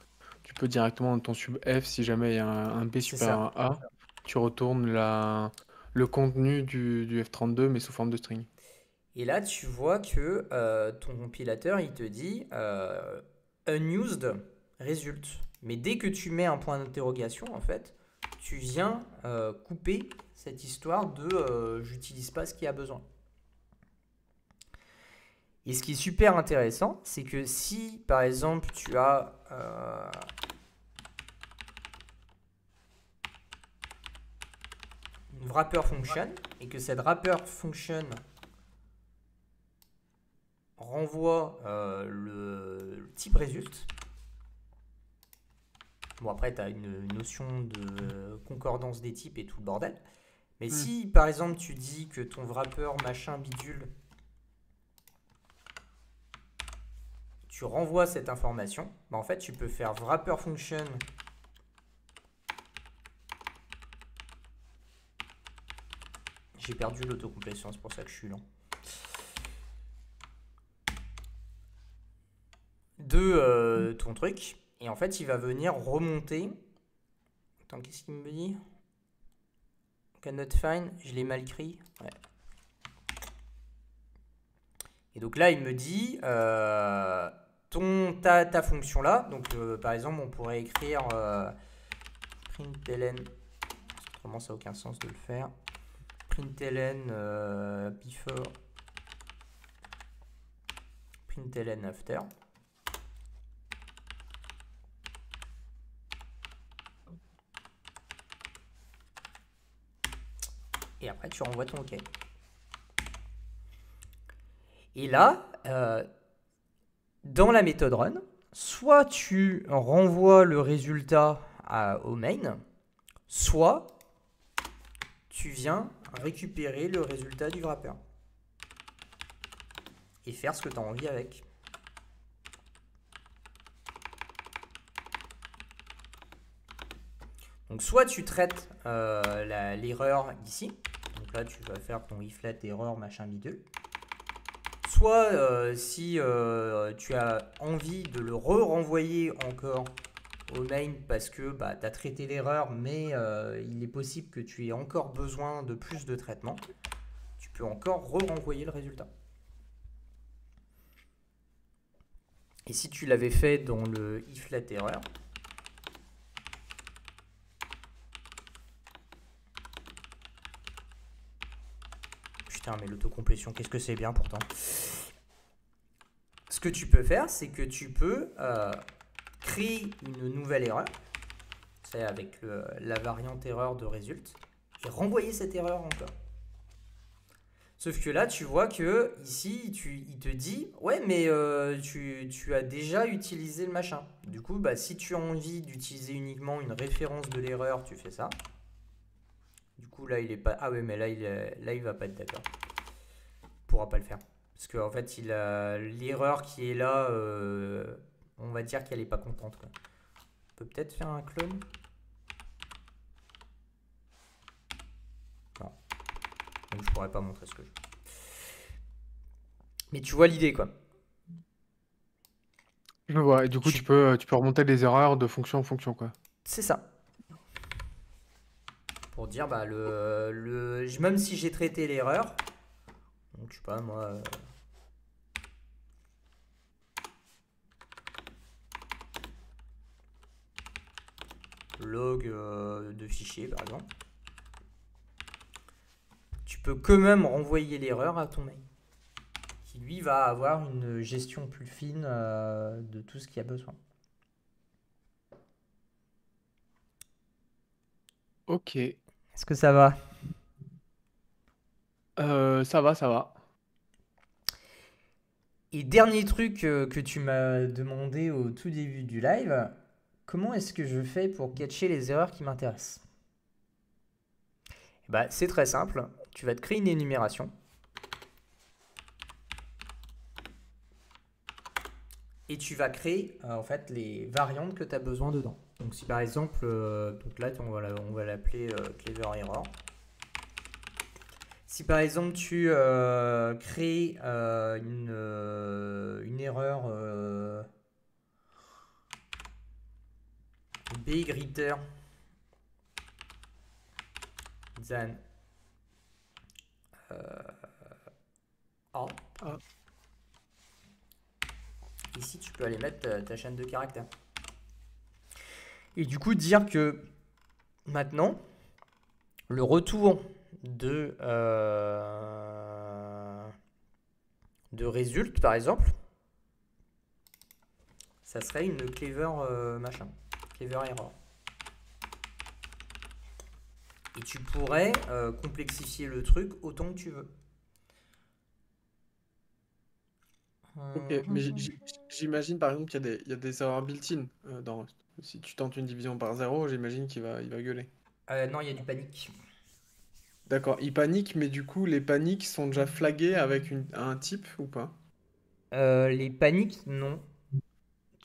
tu peux directement dans ton sub F, si jamais il y a un B C'est supérieur ça. à un A, tu retournes le contenu du F32, mais sous forme de string. Et là, tu vois que ton compilateur, il te dit unused result. Mais dès que tu mets un point d'interrogation, en fait, tu viens couper cette histoire de j'utilise pas ce qu'il y a besoin. Et ce qui est super intéressant, c'est que si, par exemple, tu as une wrapper function et que cette wrapper function renvoie le type result. Bon, après, tu as une notion de concordance des types et tout le bordel. Mais si, par exemple, tu dis que ton wrapper machin bidule, tu renvoies cette information, bah en fait, tu peux faire wrapper function. J'ai perdu l'autocomplétion, c'est pour ça que je suis lent. De ton truc. Et en fait, il va venir remonter. Attends, qu'est-ce qu'il me dit? Cannot find, je l'ai mal écrit. Ouais. Et donc là, il me dit ta fonction là. Donc par exemple, on pourrait écrire println. Autrement, ça n'a aucun sens de le faire. Println before. Println after. Et après, tu renvoies ton OK. Et là, dans la méthode run, soit tu renvoies le résultat au main, soit tu viens récupérer le résultat du wrapper et faire ce que tu as envie avec. Donc soit tu traites l'erreur ici, donc là tu vas faire ton iflet erreur machin bidule. Soit si tu as envie de le renvoyer encore au main parce que tu as traité l'erreur, mais il est possible que tu aies encore besoin de plus de traitement, tu peux encore renvoyer le résultat. Et si tu l'avais fait dans le iflet erreur, putain, mais l'autocomplétion, qu'est-ce que c'est bien pourtant. Ce que tu peux faire, c'est que tu peux créer une nouvelle erreur, c'est avec la variante erreur de résulte, et renvoyer cette erreur encore. Sauf que là, tu vois que ici, il te dit, ouais, mais tu as déjà utilisé le machin. Du coup, si tu as envie d'utiliser uniquement une référence de l'erreur, tu fais ça. Du coup, là, il est pas. Ah ouais, mais là, il va pas être d'accord. Il pourra pas le faire. Parce qu'en fait, il a l'erreur qui est là, on va dire qu'elle est pas contente, quoi. On peut peut-être faire un clone. Non. Donc, je pourrais pas montrer ce que je veux. Mais tu vois l'idée, quoi. Je vois. Et du coup, tu peux remonter les erreurs de fonction en fonction, quoi. C'est ça. Pour dire, même si j'ai traité l'erreur, donc je sais pas, moi... log de fichier, par exemple. Tu peux quand même renvoyer l'erreur à ton mail, qui lui va avoir une gestion plus fine de tout ce qu'il y a besoin. Ok. Est-ce que ça va? Ça va, ça va. Et dernier truc que tu m'as demandé au tout début du live, comment est-ce que je fais pour catcher les erreurs qui m'intéressent? C'est très simple. Tu vas te créer une énumération. Et tu vas créer en fait les variantes que tu as besoin dedans. Donc si par exemple, donc là on va l'appeler clever error. Si par exemple tu crées une erreur b greater than A, Ah. ici tu peux aller mettre ta chaîne de caractères. Et du coup dire que maintenant le retour de résulte par exemple, ça serait une clever clever error. Et tu pourrais complexifier le truc autant que tu veux. Ok, mais j'imagine par exemple qu'il y a des erreurs built-in dans Rust. Si tu tentes une division par 0, j'imagine qu'il va gueuler. Non, il y a du panique. D'accord, il panique, mais du coup, les paniques sont déjà flaguées avec un type ou pas? Les paniques, non.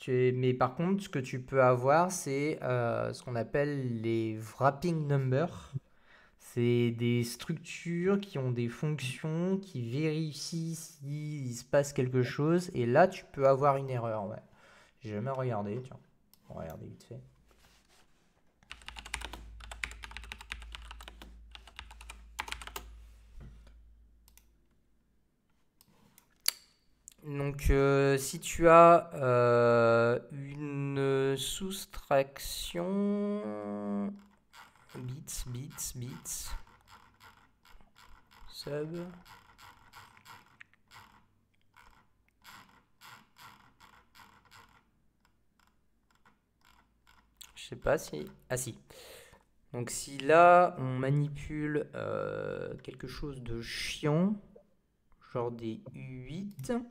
Mais par contre, ce que tu peux avoir, c'est ce qu'on appelle les wrapping numbers. C'est des structures qui ont des fonctions qui vérifient s'il se passe quelque chose. Et là, tu peux avoir une erreur. Ouais. J'ai jamais regardé. Tiens, on va regarder vite fait. Donc, si tu as une soustraction bits, sub. Je sais pas si... Ah si. Donc si là, on manipule quelque chose de chiant, genre des U8,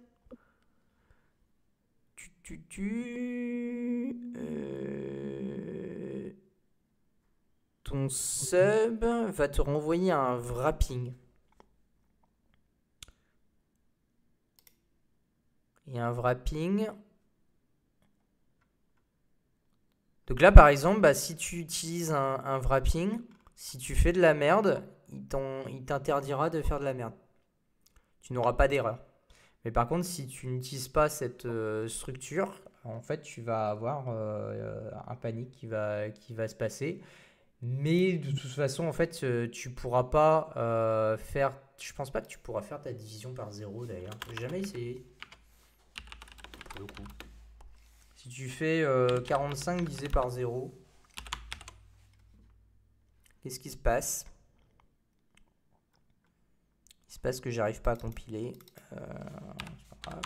Ton sub va te renvoyer un wrapping. Et un wrapping. Donc là, par exemple, bah, si tu utilises un wrapping, si tu fais de la merde, il t'interdira de faire de la merde. Tu n'auras pas d'erreur. Mais par contre, si tu n'utilises pas cette structure, en fait, tu vas avoir un panique qui va se passer. Mais de toute façon, en fait, tu pourras pas faire. Je pense pas que tu pourras faire ta division par 0 d'ailleurs. J'ai jamais essayé. Pour le coup. Si tu fais 45 divisé par 0, qu'est-ce qui se passe? Il se passe que j'arrive pas à compiler. C'est pas grave.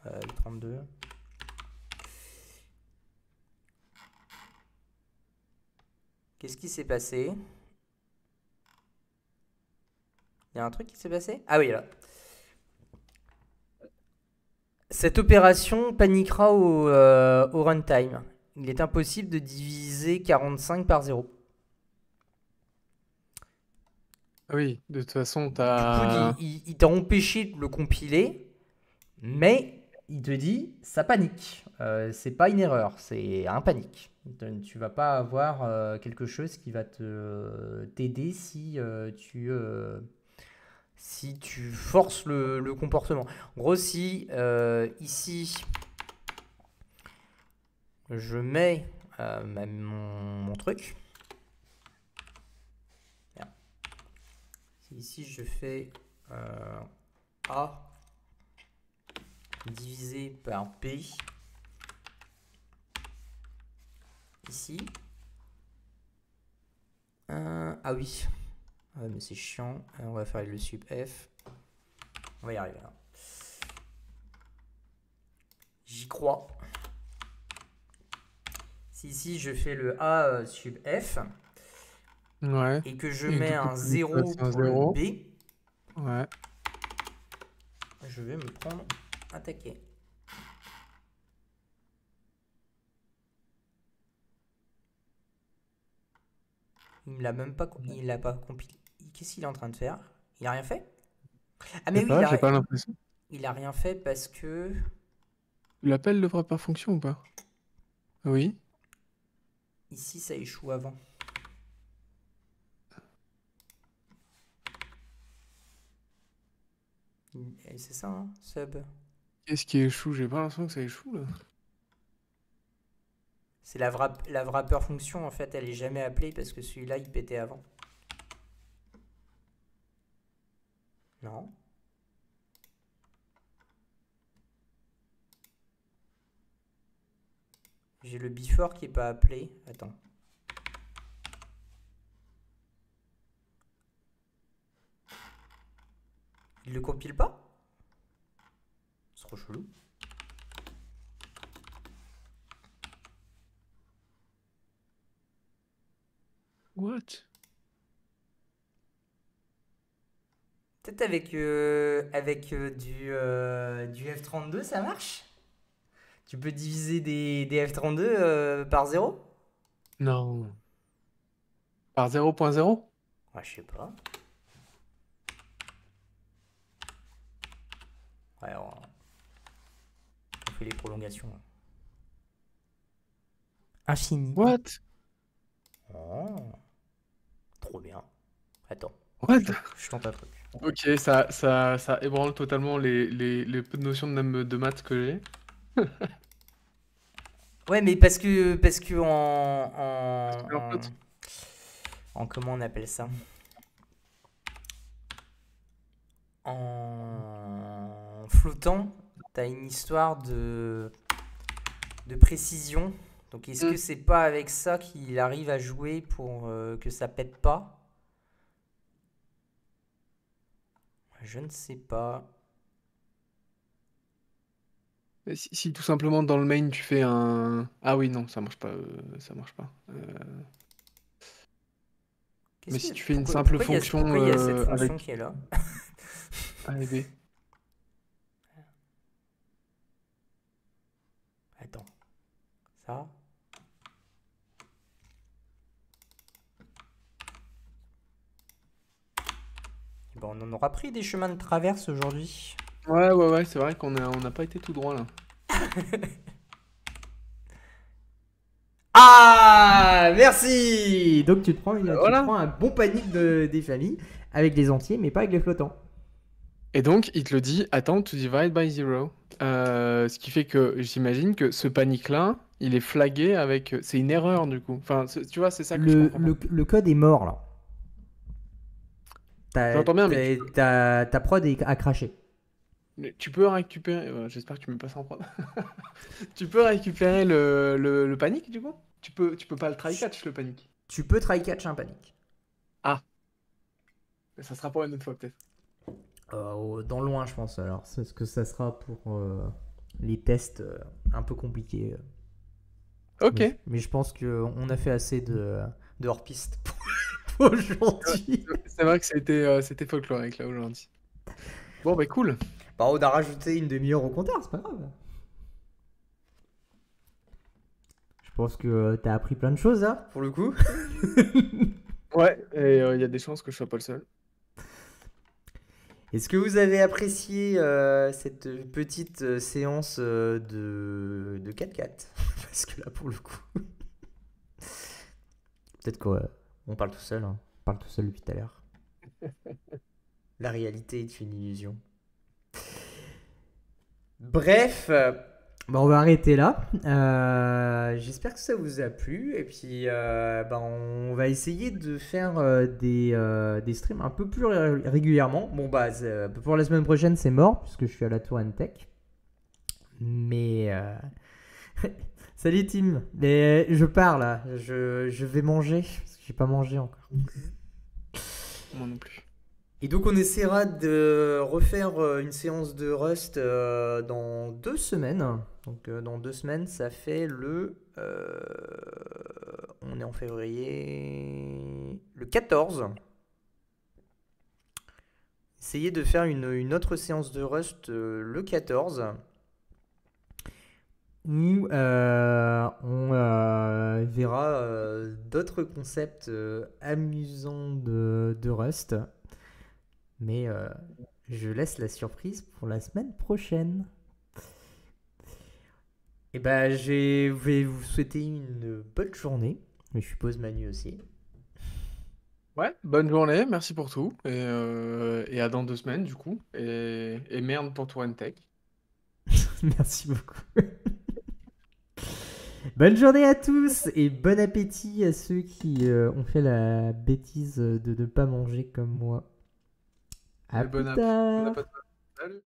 Le 32. Qu'est-ce qui s'est passé? Il y a un truc qui s'est passé? Ah oui, là. Cette opération paniquera au runtime. Il est impossible de diviser 45 par 0. Oui, de toute façon, Du coup, il t'a empêché de le compiler, mais il te dit ça panique. C'est pas une erreur, c'est un panique. Tu vas pas avoir quelque chose qui va t'aider si tu forces le comportement. En gros, si ici je mets mon truc, si ici je fais A divisé par B ici, ah oui. Ouais, mais c'est chiant. On va faire le sub F. On va y arriver. J'y crois. Si ici je fais le A sub F ouais. et que je Et mets du coup, un tu 0 passes un pour le 0. B, Ouais. je vais me prendre un taquet. Il l'a même pas, il l'a pas compilé. Qu'est-ce qu'il est en train de faire? Il a rien fait? Ah Je mais sais oui, pas, j'ai pas l'impression. il a rien fait parce que L'appel devrait pas fonction ou pas? Oui. ici ça échoue avant. C'est ça, hein, sub. Qu'est-ce qui échoue? J'ai pas l'impression que ça échoue là. C'est la wrapper fonction, en fait, elle est jamais appelée parce que celui-là il pétait avant. Non. J'ai le before qui est pas appelé. Attends. Il le compile pas? C'est trop chelou. What? Peut-être du F32 ça marche? Tu peux diviser des F32 par 0? Non. Par 0.0? Ouais, je sais pas. Ouais, on fait les prolongations. Infini. What? Oh, trop bien. Attends, What? je tente un truc. Ok, ça ébranle totalement les peu de notions de maths que j'ai. Ouais, mais parce que En fait, en comment on appelle ça? En flottant, t'as une histoire de précision. Donc est-ce que c'est pas avec ça qu'il arrive à jouer pour que ça pète pas? Je ne sais pas. si tout simplement dans le main tu fais un... Ah oui, non, ça marche pas. Ça marche pas. Mais si tu fais une simple fonction pourquoi il y a cette avec fonction qui est là? A et B. Attends. Ça. Bon, on en aura pris des chemins de traverse aujourd'hui. Ouais, c'est vrai on n'a pas été tout droit là. Ah, merci. Donc tu te prends, tu Voilà. prends un bon panique des familles avec les entiers, mais pas avec les flottants. Et donc, il te le dit, attends, to divide by zero. Ce qui fait que j'imagine que ce panique-là, il est flagué avec. C'est une erreur du coup. Enfin, tu vois, c'est ça que je comprends pas. Le code est mort là. J'entends bien, mais Ta prod a craché. tu peux récupérer. J'espère que tu mets pas ça en prod. Tu peux récupérer le panique du coup? Tu peux pas le try-catch le panique. Tu peux try-catch un panique. Ah, ça sera pour une autre fois peut-être. Dans loin, je pense. Alors, c'est ce que ça sera pour les tests un peu compliqués. Ok. Mais je pense qu'on a fait assez de hors-piste pour aujourd'hui. C'est vrai que c'était folklorique là aujourd'hui. Bon, bah cool. Bah, on a rajouté une demi-heure au compteur, c'est pas grave. Je pense que t'as appris plein de choses là, pour le coup. Ouais, et il y a des chances que je sois pas le seul. Est-ce que vous avez apprécié cette petite séance de 4x4? Parce que là, pour le coup, peut-être qu'on parle tout seul. Hein. On parle tout seul depuis tout à l'heure. La réalité est une illusion. Bref, bah on va arrêter là. J'espère que ça vous a plu. Et puis, bah on va essayer de faire des streams un peu plus régulièrement. Bon, bah, pour la semaine prochaine, c'est mort, puisque je suis à la Tour Tech. Mais. Salut, Tim. Mais je pars là. Je vais manger, parce que j'ai pas mangé encore. Moi non plus. Et donc on essaiera de refaire une séance de Rust dans 2 semaines. Donc dans 2 semaines, ça fait on est en février... Le 14. Essayez de faire une autre séance de Rust le 14. Où on verra d'autres concepts amusants de Rust. Mais je laisse la surprise pour la semaine prochaine. Et ben, je vais vous souhaiter une bonne journée. Je suppose Manu aussi. Ouais, bonne journée, merci pour tout. Et à dans 2 semaines du coup. Et merde pour Tour Tech. Merci beaucoup. Bonne journée à tous et bon appétit à ceux qui ont fait la bêtise de ne pas manger comme moi. À Et plus bon tard. appétit. Salut.